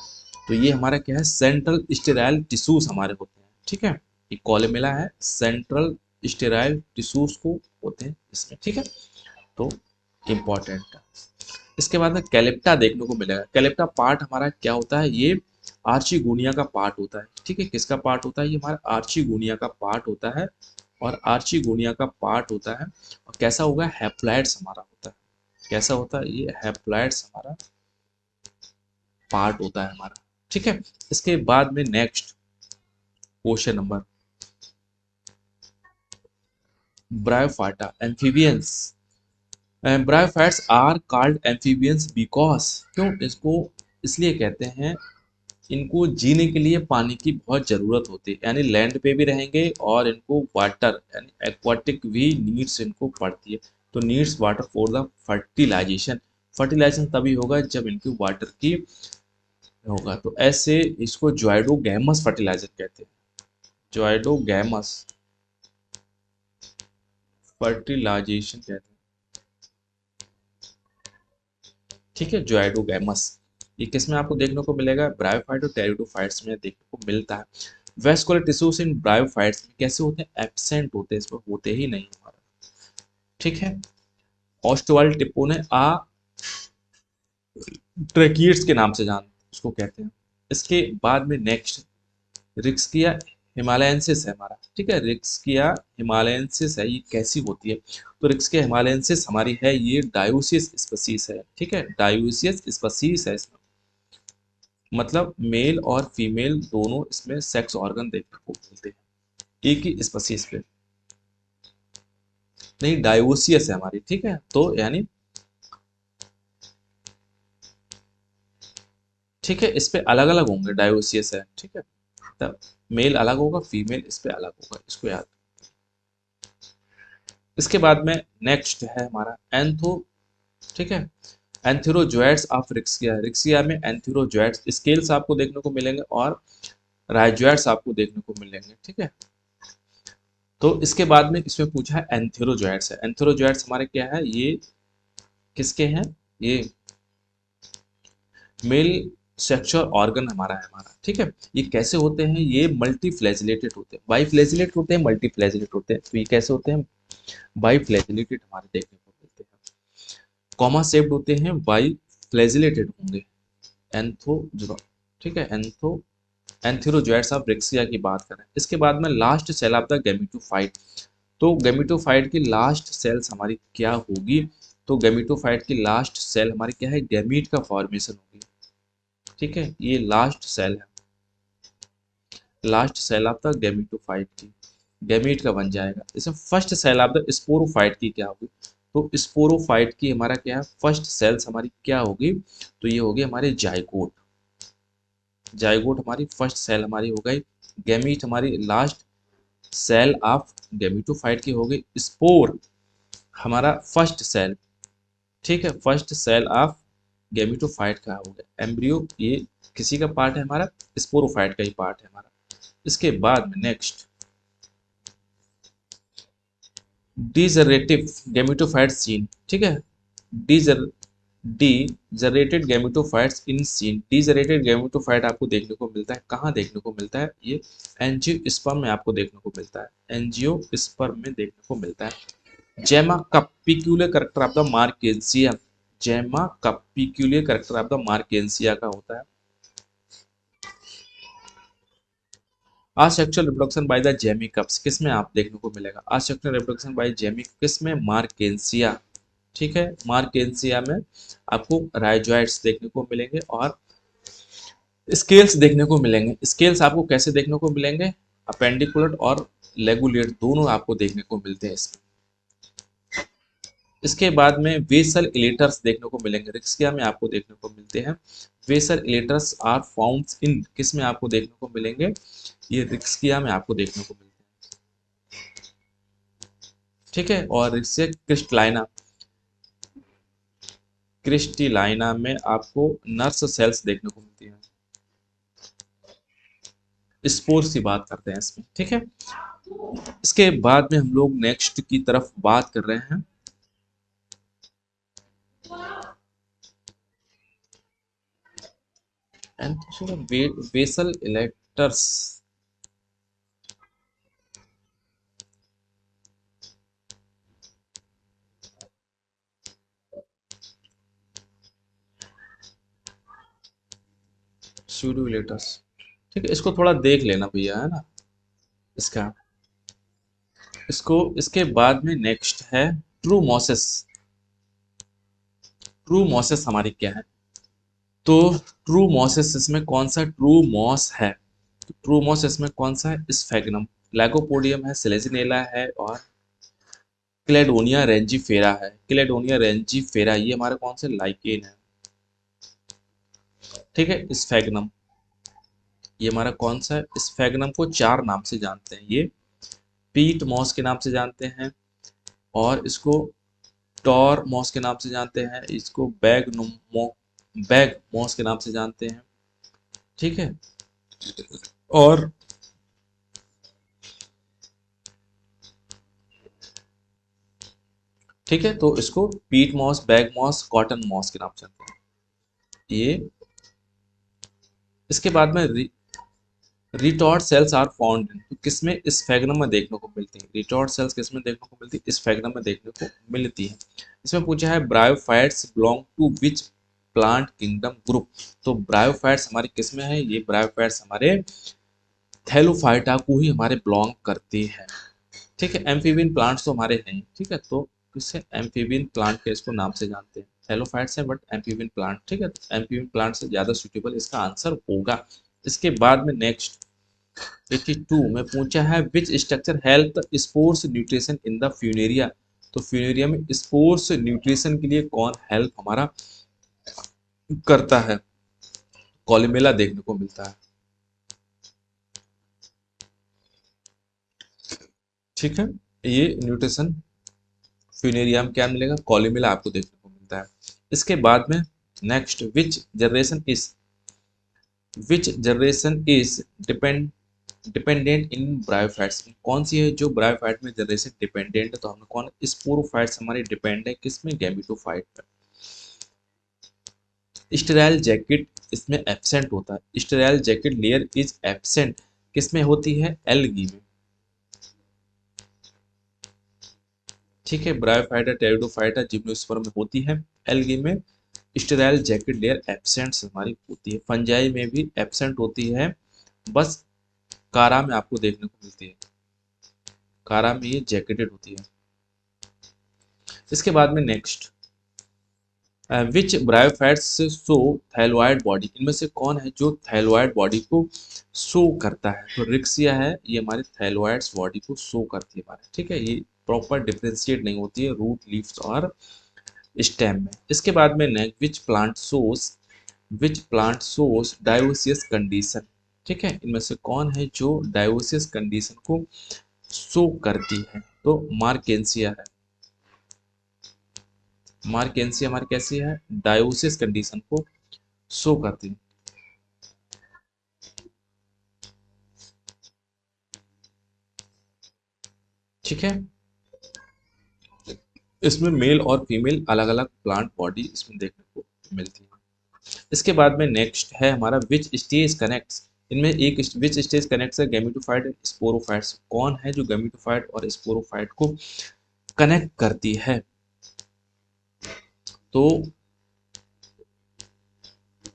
[SPEAKER 1] तो ये हमारा क्या है सेंट्रल स्टेराइल टिश्यूज हमारे होते हैं, ठीक है। ये कॉलुमेला है, सेंट्रल स्टेराइल टिश्यूज को होते हैं इसमें, ठीक है। तो इम्पोर्टेंट है। इसके बाद में कैलेप्टा देखने को मिलेगा, कैलेप्टा पार्ट हमारा क्या होता है, ये आर्चीगोनिया का पार्ट होता है, ठीक है। किसका पार्ट होता है, ये हमारा आर्चीगोनिया का पार्ट होता है, और आर्चीगोनिया का पार्ट होता है, और कैसा होगा, हैप्लॉइड्स हमारा होता है, कैसा होता है, ये हैप्लॉइड्स हमारा पार्ट होता है हमारा, ठीक है। इसके बाद में next question number, bryophyta amphibians, bryophytes are called amphibians because, क्यों इसको इसलिए कहते हैं, इनको जीने के लिए पानी की बहुत ज़रूरत होती है, यानी लैंड पे भी रहेंगे और इनको वाटर यानी एक्वाटिक भी नीड्स इनको पड़ती है, तो needs water for the fertilization, fertilization तभी होगा जब इनकी वाटर की होगा, तो ऐसे इसको जोइडोगैमस फर्टिलाइजर कहते हैं, जोइडोगैमस फर्टिलाइजेशन कहते हैं, ठीक है, जोइडोगैमस। ये किस में आपको देखने को मिलेगा, ब्रायोफाइट और टेरिडोफाइट्स में देखने को मिलता है। वेस्कुलर टिश्यूज इन ब्रायोफाइट्स में कैसे होते हैं, एब्सेंट होते हैं, इसमें होते ही नहीं हमारा, ठीक है। ऑस्टियोल टिपोने आ ट्रेकियड्स के नाम से जान उसको कहते हैं। इसके बाद में नेक्स्ट रिक्सकिया हिमालयंसिस है हमारा, ठीक है, रिक्सकिया हिमालयंसिस है, ये कैसी होती है, तो रिक्सकिया हिमालयंसिस हमारी है, ये डायोसियस स्पीसीज है, ठीक है, डायोसियस स्पीसीज है इसमें, मतलब मेल और फीमेल दोनों इसमें सेक्स ऑर्गन देखने को मिलते हैं एक ही स्पीसीज पे, नहीं डायोसियस है हमारी, ठीक है, तो यानी ठीक है, इस पे अलग अलग होंगे, डायोसियस है, ठीक है, तब मेल अलग होगा, फीमेल इस पे अलग होगा, इसको याद। इसके बाद में नेक्स्ट है हमारा एंथो, ठीक है, एंथेरोजोइड्स ऑफ रिक्सिया, रिक्सिया में एंथेरोजोइड्स स्केल्स आपको देखने को मिलेंगे, और राइजोइड्स आपको देखने को मिलेंगे, ठीक है। तो इसके बाद में इसमें पूछा है एंथेरोजोइड्स है, एंथेरोजोइड्स हमारे क्या है, ये किसके हैं, ये मेल सेक्सुअल ऑर्गन हमारा है हमारा, ठीक है। ये कैसे होते हैं, ये मल्टी फ्लैजिलेटेड होते हैं, बाई फ्लैजिलेट होते हैं, मल्टी फ्लैजिलेट होते हैं, तो ये कैसे होते हैं, बाई फ्लैजिलेटेड हमारे देखने को मिलते हैं, कॉमा शेप्ड होते हैं, बाई फ्लैजिलेटेड होंगे, एंथोजो, ठीक है, एंथेरोजोइड्स ऑफ रिक्सिया की बात करें। इसके बाद में last cell of the gametophyte, तो गैमेटोफाइट की लास्ट सेल्स हमारी क्या होगी, तो गैमेटोफाइट की लास्ट सेल हमारी क्या है, गैमीट का फॉर्मेशन होगी। ठीक है, ये लास्ट सेल है, last cell of the gametophyte की, गैमीट का बन जाएगा। इसमें first cell of the sporophyte की क्या होगी, तो स्पोरोफाइट की हमारा क्या है, फर्स्ट सेल्स हमारी क्या होगी, तो ये होगी हमारे जाइगोट। जाइगोट हमारी फर्स्ट सेल हमारी हो गई, गैमीट हमारी लास्ट सेल ऑफ गैमेटोफाइट की हो गई, स्पोर हमारा फर्स्ट सेल। ठीक है, फर्स्ट सेल ऑफ गैमेटोफाइट का हो गया एम्ब्रियो, ये किसी का पार्ट है हमारा, स्पोरोफाइट का ही पार्ट है हमारा। इसके बाद में नेक्स्ट डीजनरेटिव गैमेटोफाइट सीन। ठीक है, डीजर degenerated gametophytes in seen, degenerated gametophyte आपको देखने को मिलता है कहाँ, देखने को मिलता है ये एंजियोस्पर्म में आपको देखने को मिलता है, एंजियोस्पर्म में देखने को मिलता है। जेमा का पिक्यूलियर कैरेक्टर ऑफ द मार्केंसिया, जेमा का पिक्यूलियर कैरेक्टर ऑफ द मार्केंसिया का होता है। असेक्सुअल रिप्रोडक्शन बाय द जेमिकप्स किसमें आप देखने को मिलेगा, असेक्सुअल रिप्रोडक्शन बाय जेमिक किसमें, मार्केंसिया। ठीक है, मार्केंसिया में आपको राइजोइड्स देखने को मिलेंगे और स्केल्स देखने को मिलेंगे। स्केल्स आपको कैसे देखने को मिलेंगे, अपेंडिकुलर और लेगुलेट दोनों आपको देखने को मिलते हैं इसमें। इसके बाद में वेसल इलेटर्स देखने को मिलेंगे, रिक्सिया में आपको देखने को मिलते हैं। Vessel elaters are found in किस में आपको देखने को मिलेंगे, ये रिक्सिया में आपको देखने को मिलते हैं। ठीक है, और रिक्सिया क्रिस्टलाइना, क्रिस्टलाइना में आपको नर्स सेल्स देखने को मिलती हैं। स्पोर्स की बात करते हैं इसमें। ठीक है, इसके बाद में हम लोग नेक्स्ट की तरफ बात कर रहे हैं। Vessel electors, pseudo electors. ठीक है, इसको थोड़ा देख लेना भैया, है ना इसका। इसको इसके बाद में नेक्स्ट है ट्रू मॉसेस। ट्रू मॉसेस हमारी क्या है, तो ट्रू मॉसेस इसमें कौन सा ट्रू मॉस है, तो ट्रू मॉस इसमें कौन सा है, स्फेगनम, लैगोपोडियम है, सेलेजिनेला है और क्लेडोनिया रेंजीफेरा है। क्लेडोनिया रेंजीफेरा ये हमारे कौन से लाइकेन है। ठीक है, स्फेगनम ये हमारा कौन सा है, स्फेगनम को चार नाम से जानते हैं, ये पीट मॉस के नाम से जानते हैं, और इसको टॉर मॉस के नाम से जानते हैं, इसको बैग मॉस के नाम से जानते हैं। ठीक है, और ठीक है, तो इसको peat moss, bog moss, cotton moss के नाम से जानते हैं ये। इसके बाद में retort cells are found in, तो किसमें, स्फेगनम में देखने को मिलती है। रिटॉर्ट सेल्स किसमें देखने को मिलती है, स्फेगनम में देखने को मिलती है। इसमें पूछा है bryophytes belong to which plant kingdom group, तो ब्रायोफाइट्स हमारे किसमें है, ये ब्रायोफाइट्स हमारे थैलोफाइटा को ही हमारे बिलोंग करते हैं। ठीक है, एम्फीबियन प्लांट्स तो हमारे हैं। ठीक है, तो किससे, एम्फीबियन प्लांट के इसको नाम से जानते हैं, थैलोफाइट्स हैं बट एम्फीबियन प्लांट। ठीक है, एम्फीबियन प्लांट से ज्यादा सुटेबल इसका आंसर होगा। इसके बाद में नेक्स्ट 82 में पूछा है which structure help sports nutrition in the Funaria, तो फ्यूनेरिया में स्पोर्ट्स न्यूट्रिशन के लिए कौन हेल्प हमारा करता है, कॉलिमेला देखने को मिलता है। ठीक है, ये न्यूट्रिशन फ्यूनेरिया में क्या मिलेगा, कॉलिमेला आपको देखने को मिलता है। इसके बाद में next which generation is dependent in bryophytes, कौन सी है जो ब्रायोफाइट में जनरेशन डिपेंडेंट है, तो हमने कौन, स्पोरोफाइट्स हमारे डिपेंड है किसमें, गैमेटोफाइट पर। स्टेराइल जैकेट इसमें एब्सेंट होता है, sterile jacket layer is absent किसमें होती है, एल्गी में। ठीक है, ब्रायोफाइटा, टेरिडोफाइटा, जिम्नोस्पर्म में होती है, एल्गी में स्टेराइल जैकेट लेयर एब्सेंट हमारी होती है। फंजाई में भी एब्सेंट होती है, बस कारा में आपको देखने को मिलती है, कारा में ये जैकेटेड होती है। इसके बाद में नेक्स्ट विच ब्रायोफाइट्स शो थैलोइड बॉडी, इनमें से कौन है जो थैलोइड बॉडी को शो करता है? तो रिक्सिया है, ये हमारे थैलोइड्स बॉडी को शो करती है हमारे, ठीक है। ये प्रॉपर डिफरेंशिएट नहीं होती है रूट, लीव्स और स्टेम में। इसके बाद में next, which plant shows dioecious condition, ठीक है। इनमें से कौन है जो डायोसियस कंडीशन को शो करती है? तो मार्केंसिया है। मार्केंसिया हमारी कैसी है? डायोसिस कंडीशन को शो करती है, ठीक है। इसमें मेल और फीमेल अलग अलग प्लांट बॉडी इसमें देखने को मिलती है। इसके बाद में नेक्स्ट है हमारा विच स्टेज कनेक्ट्स, इनमें एक विच स्टेज कनेक्ट्स है गैमेटोफाइट एंड स्पोरोफाइट्स, कौन है जो गैमेटोफाइट और स्पोरोफाइट को कनेक्ट करती है? तो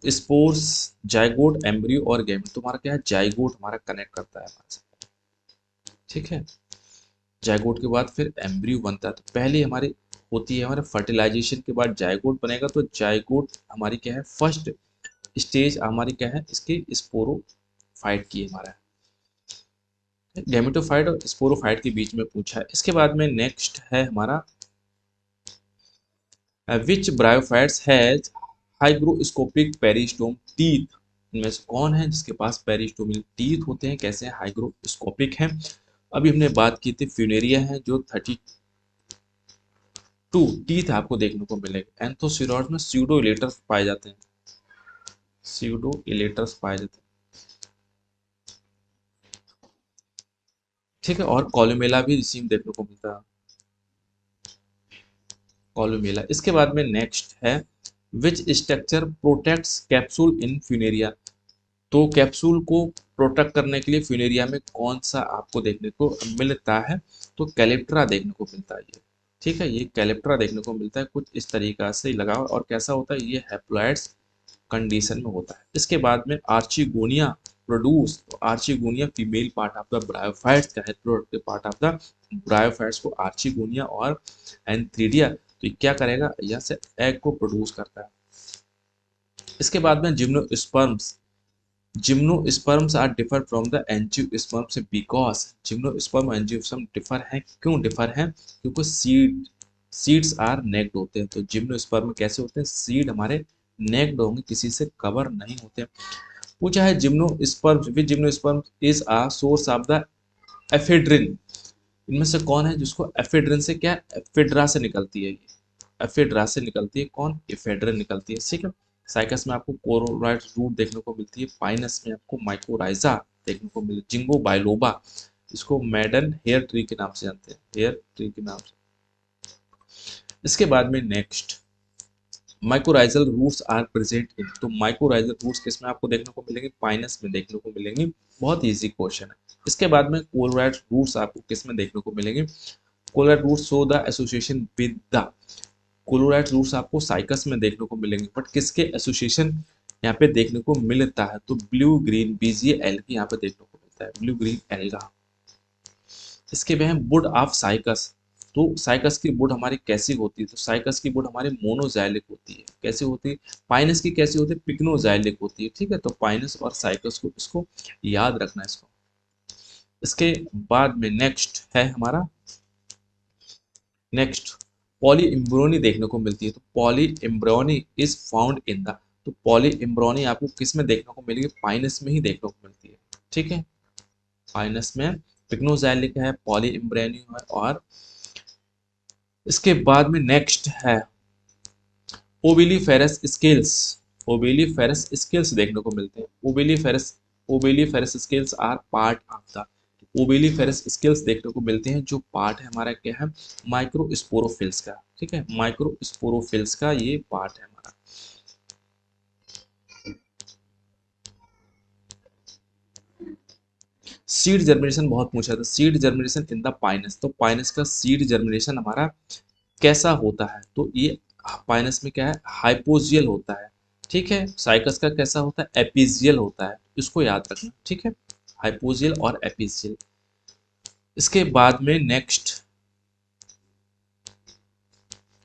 [SPEAKER 1] स्पोर्स, जाइगोट, एम्ब्रियो और गैमेट, तुम्हारा क्या है? जाइगोट हमारा कनेक्ट करता है हमारे साथ, ठीक है। जाइगोट के बाद फिर एम्ब्रियो बनता है, तो पहले हमारी होती है हमारे फर्टिलाइजेशन के बाद जाइगोट बनेगा, तो जाइगोट हमारी क्या है? फर्स्ट स्टेज हमारी क्या है? इसकी स्पोरोफाइट की हमारा गैमेटोफाइट और स्पोरोफाइट के बीच में पूछा है। इसके बाद में नेक्स्ट है हमारा which bryophytes has hygroscopic peristome teeth, इनमें से कौन है जिसके पास पेरिस्टोमियल टीथ होते हैं? कैसे हैं? हाइग्रोस्कोपिक हैं। अभी हमने बात की थी फ्यूनेरिया है जो 32 टीथ आपको देखने को मिलेंगे। एंथोसिरॉड्स में स्यूडो इलेटर्स पाए जाते हैं, स्यूडो इलेटर्स पाए जाते हैं, ठीक है। और कॉलुमेला भी इसी में देखने को मिलता है, कॉलुमेला। इसके बाद में नेक्स्ट है which structure protects capsule in Funaria, तो कैप्सूल को प्रोटेक्ट करने के लिए फ्यूनेरिया में कौन सा आपको देखने को मिलता है? तो कैलेप्ट्रा देखने को मिलता है ये, ठीक है। ये कैलेप्ट्रा देखने को मिलता है, कुछ इस तरीका से लगा हुआ, और कैसा होता है? ये हैप्लॉइड्स कंडीशन में होता है। इसके बाद में आर्चिगोनिया प्रोड्यूस, तो archegonia female part of the bryophytes का है, productive part of the bryophytes को आर्चिगोनिया और एंथ्रीडिया, तो ये क्या करेगा? यहाँ से एग को प्रोड्यूस करता है। इसके बाद में gymnosperms, gymnosperms are differ from the angiosperms because, gymnosperm angiosperm differ हैं, क्यों डिफर हैं? क्योंकि सीड्स आर नेक्ड होते हैं। तो जिम्नोस्पर्म कैसे होते हैं? सीड हमारे नेक्ड होंगे, किसी से कवर नहीं होते। पूछा है gymnosperm which gymnosperm is a source of the ephedrine, इनमें से कौन है जिसको एफेड्रिन से क्या? एफेड्रा से निकलती है, ये एफेड्रा से निकलती है, कौन? एफेड्रिन निकलती है, ठीक है। साइकस में आपको कोरोराइड रूट देखने को मिलती है, पाइनस में आपको माइकोराइजा देखने को मिलती है, जिंगो बाइलोबा, इसको मैडन हेयर ट्री के नाम से जानते हैं, हेयर ट्री के नाम से। इसके बाद में next mycorrhizal roots are present in, तो माइकोराइजल रूट्स किस में आपको देखने को मिलेंगे? पाइनस में देखने को मिलेंगे, बहुत इजी क्वेश्चन है। इसके बाद में कोलोराइड रूट्स आपको किस में देखने को मिलेंगे? Coralloid roots show the association with the, coralloid roots आपको साइकस में देखने को मिलेंगे, बट किसके एसोसिएशन यहाँ पे देखने को मिलता है? तो ब्लू ग्रीन बीजीए एल्गी यहाँ पे देखने को मिलता है, ब्लू ग्रीन एल्गा। इसके बाद वुड ऑफ साइकस, तो साइकस की वुड हमारी कैसी होती है? तो साइकस की वुड हमारी मोनोजाइलिक होती है, कैसी होती है? पाइनस की कैसी होती है? पिक्नोजाइलिक होती है, ठीक है। तो पाइनस और साइकस को इसको याद रखना है इसको। इसके बाद में नेक्स्ट है हमारा, नेक्स्ट पॉली इम्ब्रोनी देखने को मिलती है, तो polyembryony is found in the, तो पॉली इम्ब्रोनी आपको किस में देखने को मिलेगी? पाइनस में ही देखने को मिलती है, ठीक है। पाइनस में पिग्नोजाइलिक है, पॉली इम्ब्रोनी है, और इसके बाद में नेक्स्ट है ओविलीफेरस स्केल्स, ओविलीफेरस स्केल्स देखने को मिलते हैं, ovuliferous scales are part of the, ovuliferous scales देखने को मिलते हैं जो पार्ट है हमारा क्या है? माइक्रोस्पोरोफिल्स का, ठीक है। माइक्रोस्पोरोफिल्स का ये पार्ट है हमारा। सीड जर्मिनेशन बहुत पूछा था, seed germination in the Pinus, तो पाइनस का सीड जर्मिनेशन हमारा कैसा होता है? तो ये पाइनस में क्या है? हाइपोजियल होता है, ठीक है। साइकस का कैसा होता है? एपिजियल होता है, इसको याद रखना, ठीक है। हाइपोजियल और एपिजियल। इसके बाद में नेक्स्ट,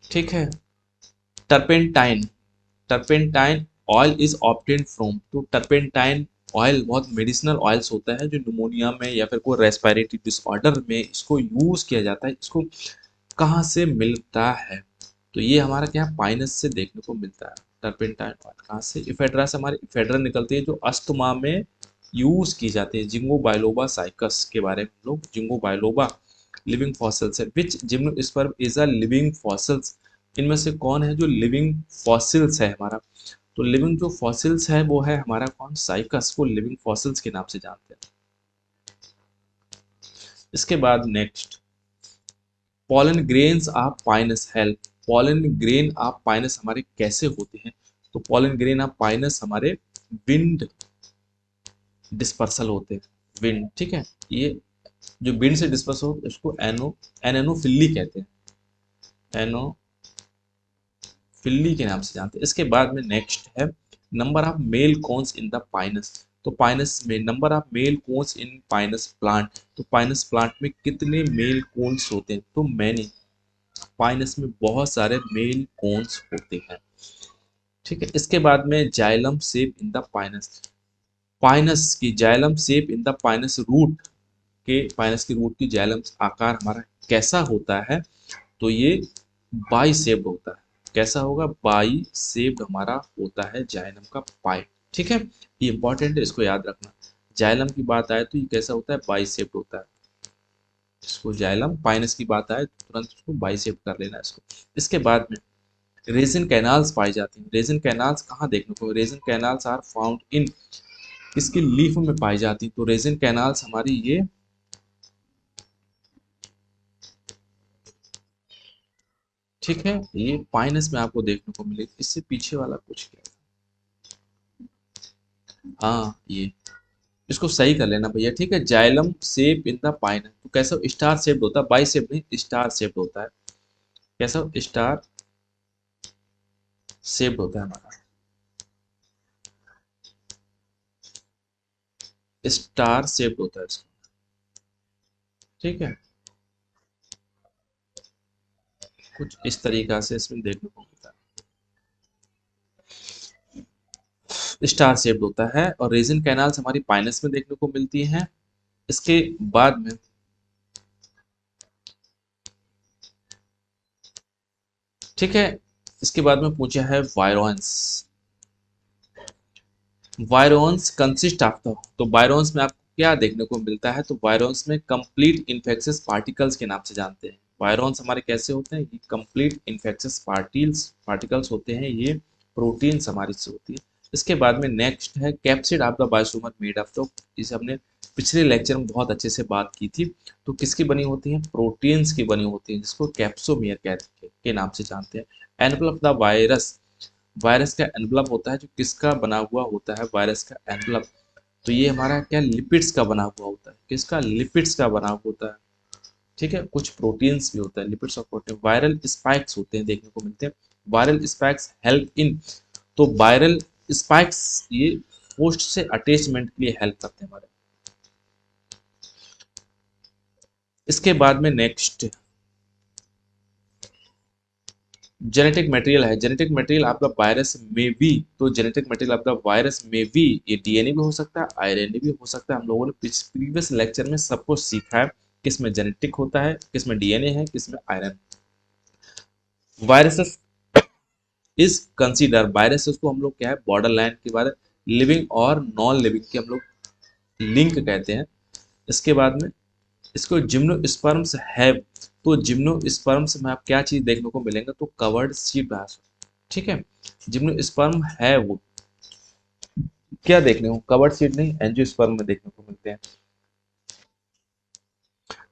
[SPEAKER 1] ठीक है, turpentine, turpentine oil is obtained from, तो टर्पेंटाइन ऑयल बहुत मेडिसिनल ऑयल्स होता है जो निमोनिया में या फिर कोई रेस्पिरेटरी डिसऑर्डर में इसको यूज किया जाता है। इसको कहाँ से मिलता है? तो ये हमारा क्या है, पाइनस से देखने को मिलता है। टर्पेंटाइन ऑयल कहाँ से? इफेड्रा से हमारी इफेड्रा निकलती है जो अस्थमा में यूज की जाती है। जिंगो बाइलोबा साइकस के बारे में हम लोग, जिंगो बाइलोबा लिविंग फॉसिल्स है। Which gymnosperm is a living fossils, इनमें से कौन है जो लिविंग फॉसिल्स है हमारा? तो लिविंग जो फॉसिल्स है वो है हमारा कौन? साइकस को लिविंग फॉसिल्स के नाम से जानते हैं। इसके बाद next, pollen grains of Pinus help, pollen grain of Pinus हमारे कैसे होते हैं? तो पॉलन ग्रेन ऑफ पाइनस हमारे विंड डिस्पर्सल होते हैं, विंड, ठीक है। ये जो विंड से डिस्पर्स हो इसको एनोफिल्ली कहते हैं, एनोफिल्ली के नाम से जानते हैं। इसके बाद में नेक्स्ट है number of male cones in the Pinus, तो पाइनस में number of male cones in Pinus plant, तो पाइनस प्लांट में कितने मेल कोन्स होते हैं? तो मैनी, पाइनस में बहुत सारे मेल कोन्स होते हैं, ठीक है। इसके बाद में xylem shape in the pinus, pinus की xylem shape in the pinus root के, पाइनस की रूट की जाइलम आकार हमारा कैसा होता है? तो ये बाई शेप्ड होता है। कैसा होगा? बाई शेप्ड हमारा होता है जाइलम का पाइप, ठीक है। ये इंपॉर्टेंट है, इसको याद रखना। जाइलम की बात आए तो ये कैसा होता है? बाई शेप्ड होता है। इसको जाइलम, पाइनस की बात आए तो तुरंत उसको बाई शेप्ड कर लेना इसको। इसके बाद में रेजिन कैनाल्स पाई जाती हैं। रेजिन कैनाल्स कहाँ देखने को? Resin canals are found in, इसकी लीफ में पाई जाती। तो रेजिन कैनाल्स हमारी ये, ठीक है, ये पाइनस में आपको देखने को मिलेगी। इससे पीछे वाला कुछ क्या है? हाँ ये, इसको सही कर लेना भैया, ठीक है। Xylem shape in the pine, तो कैसा? स्टार शेप्ड होता है, बाई शेप नहीं, स्टार शेप्ड होता है। कैसा? स्टार शेप्ड होता है हमारा, स्टार शेप्ड होता है इसको, ठीक है। कुछ इस तरीका से इसमें देखने को मिलता है, स्टार शेप्ड होता है। और रेजिन कैनाल्स हमारी पाइनस में देखने को मिलती हैं। इसके बाद में ठीक है, इसके बाद में पूछा है वायरोन्स, वायरोन्स कंसिस्ट ऑफ द, तो वायरोन्स में आपको क्या देखने को मिलता है? तो वायरोन्स में कंप्लीट इन्फेक्शियस पार्टिकल्स के नाम से जानते हैं। वायरोन्स हमारे कैसे होते हैं? ये कंप्लीट इन्फेक्शियस पार्टिकल्स होते हैं, ये प्रोटीन्स हमारी से होती है। इसके बाद में नेक्स्ट है capsid of the biosomer made of, तो इसे हमने पिछले लेक्चर में बहुत अच्छे से बात की थी। तो किसकी बनी होती है? प्रोटीन्स की बनी होती है, जिसको कैप्सोमियर के नाम से जानते हैं। एनवलप द वायरस, वायरस का एनवलप होता है जो किसका बना हुआ होता है? वायरस का एनवलप, तो ये हमारा क्या, लिपिड्स का बना हुआ होता है। किसका? लिपिड्स का बना हुआ होता है, ठीक है। कुछ प्रोटीन्स भी होता है, लिपिड्स और प्रोटीन। वायरल स्पाइक्स होते हैं, देखने को मिलते हैं। वायरल स्पाइक्स हेल्प इन, तो वायरल स्पाइक्स ये होस्ट से अटैचमेंट के लिए हेल्प करते हैं हमारे। इसके बाद में नेक्स्ट जेनेटिक मटेरियल है। जेनेटिक मटेरियल आपका वायरस में भी, तो जेनेटिक मटेरियल आपका वायरस में भी, ये डीएनए भी हो सकता है, आरएनए भी हो सकता है। हम लोगों ने प्रीवियस लेक्चर में सब कुछ सीखा है, किसमें जेनेटिक होता है, किसमें डीएनए है, किसमें iron. Viruses is consider, viruses को हम लोग क्या है, बॉर्डर लाइन के बाद लिविंग और नॉन लिविंग के हम लोग लिंक कहते हैं। इसके बाद में इसको जिम्नोस्पर्म्स है, तो जिम्नोस्पर्म्स में आप क्या चीज देखने को मिलेंगे? तो कवर्ड सीड बैस, ठीक है। जिम्नोस्पर्म है वो क्या देखने को, कवर्ड सीड नहीं, एंजियोस्पर्म में देखने को मिलते हैं।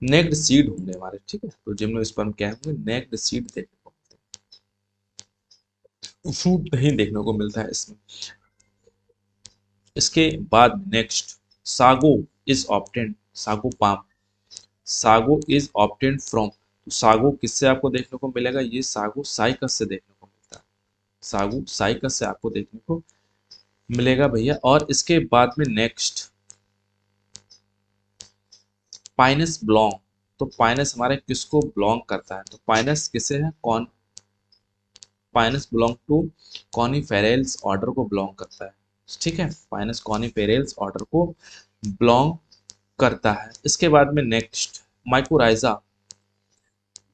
[SPEAKER 1] नेक्ड सीड होंगे हमारे, ठीक है। तो जिम्नोस्पर्म क्या होंगे? नेक्ड सीड देखने को मिलते हैं, फ्रूट नहीं देखने को मिलता है इसमें। इसके बाद next, sago is obtained, sago palm, sago is obtained from, तो सागो किससे आपको देखने को मिलेगा? ये सागो साइकस से देखने को मिलता है, सागो साइकस से आपको देखने को मिलेगा भैया। और इसके बाद में नेक्स्ट पाइनस बिलोंग, तो पाइनस हमारे किसको बिलोंग करता है? तो पाइनस किसे है, कौन? पाइनस बिलोंग टू कॉनिफेरल्स ऑर्डर को बिलोंग करता है। ठीक है, पाइनस कॉनिफेरल्स ऑर्डर को बिलोंग करता है। इसके बाद में next mycorrhiza.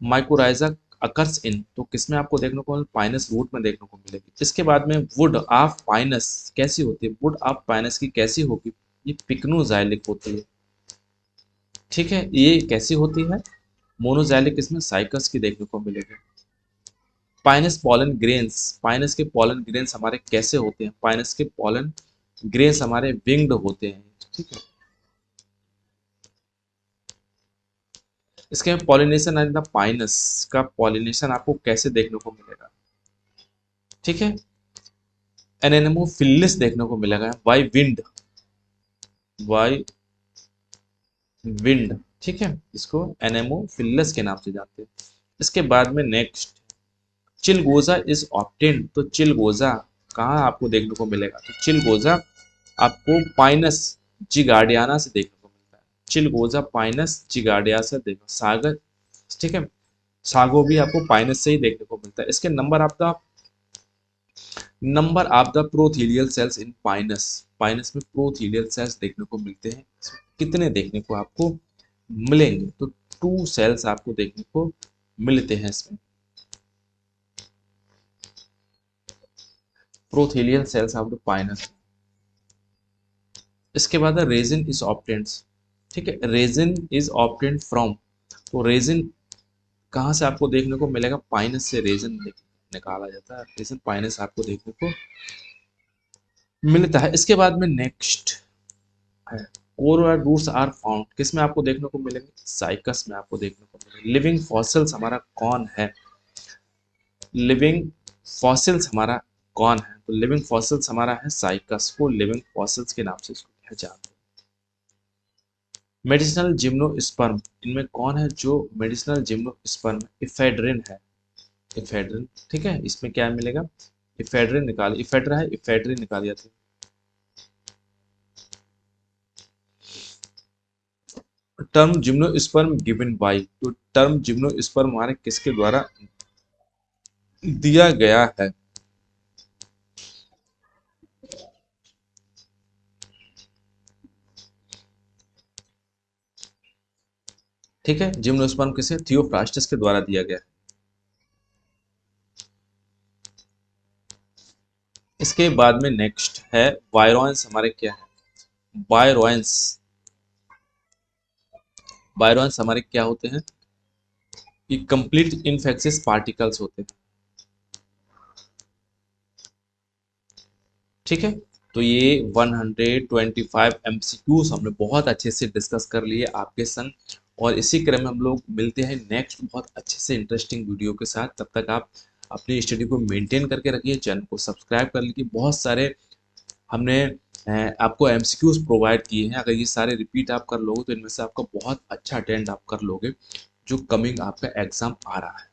[SPEAKER 1] Mycorrhiza occurs in, तो किसमें आपको देखने को पाइनस रूट में देखने को मिलेगी। इसके बाद में वुड ऑफ पाइनस कैसी होती है, वुड ऑफ पाइनस की कैसी होगी, ये पिक्नोजाइलिक होती है। ठीक है, ये कैसी होती है, मोनोजाइलिक इसमें साइकस की देखने को मिलेगी। पाइनस पॉलन ग्रेन्स, पाइनस के पॉलन ग्रेन्स हमारे कैसे होते हैं, पाइनस के पॉलन ग्रेन्स हमारे विंग्ड होते हैं। ठीक है, इसके पॉलिनेशन एंड द पाइनस का पॉलिनेशन आपको कैसे देखने को मिलेगा। ठीक है, एनेमोफिलिस देखने को मिलेगा बाय विंड, बाय विंड। ठीक है, इसको एनेमोफिलस के नाम से जानते हैं। इसके बाद में नेक्स्ट चिलगोजा इज ऑप्टेंड, तो चिलगोजा कहाँ आपको देखने को मिलेगा, तो चिलगोजा आपको पाइनस जिगार्डियाना से देखने को मिलता है। चिलगोजा पाइनस जिगार्डिया से देखो सागर। ठीक है, सागो भी आपको पाइनस से ही देखने को मिलता है। इसके number of the prothallial cells in pinus, pinus में प्रोथीलियल सेल्स देखने को मिलते हैं, कितने देखने को आपको मिलेंगे, तो 2 सेल्स आपको देखने को मिलते हैं इसमें, प्रोथीलियल सेल्स ऑफ द पाइनस। इसके बाद रेजिन इज ऑब्टेन्ड। ठीक है, रेजिन इज ऑब्टेन्ड फ्रॉम, तो रेजिन कहाँ से आपको देखने को मिलेगा, पाइनस से रेजिन निकाला जाता है, रेजिन पाइनस आपको देखने को मिलता है। इसके बाद में नेक्स्ट है कोर रूट्स आर फाउंड, किसमें आपको देखने को मिलेंगे, साइकस में आपको देखने को मिलेंगे। लिविंग फॉसिल्स हमारा कौन है, लिविंग फॉसिल्स हमारा कौन है, तो लिविंग फॉसिल्स हमारा है साइकस, को लिविंग फॉसिल्स के नाम से इसको पहचानते हैं। मेडिसिनल जिम्नोस्पर्म, इनमें कौन है जो मेडिसिनल जिम्नोस्पर्म, इफेड्रिन है, इफेड्रिन। ठीक है, इसमें क्या मिलेगा, इफेड्रिन निकाल, इफेड्रा है, इफेड्रिन निकाल जाती है। टर्म जिम्नोस्पर्म गिवन बाय, तो टर्म जिम्नोस्पर्म हमारे किसके द्वारा दिया गया है, ठीक है, जिम्नोस्पर्म किसे, थियोफ्रास्टस के द्वारा दिया गया है। इसके बाद में नेक्स्ट है वायरोइंस, हमारे क्या है, वायरोइंस, वायरोइंस हमारे क्या होते हैं, ये कंप्लीट इनफेक्शियस पार्टिकल्स होते हैं। ठीक है, तो ये 125 एमसीक्यूज हमने बहुत अच्छे से डिस्कस कर लिए आपके संग, और इसी क्रम में हम लोग मिलते हैं नेक्स्ट बहुत अच्छे से इंटरेस्टिंग वीडियो के साथ। तब तक आप अपनी स्टडी को मेंटेन करके रखिए, चैनल को सब्सक्राइब कर लीजिए। बहुत सारे हमने आपको एमसीक्यूज प्रोवाइड किए हैं, अगर ये सारे रिपीट आप कर लोगे तो इनमें से आपका बहुत अच्छा अटेंड आप कर लोगे जो कमिंग आपका एग्जाम आ रहा है।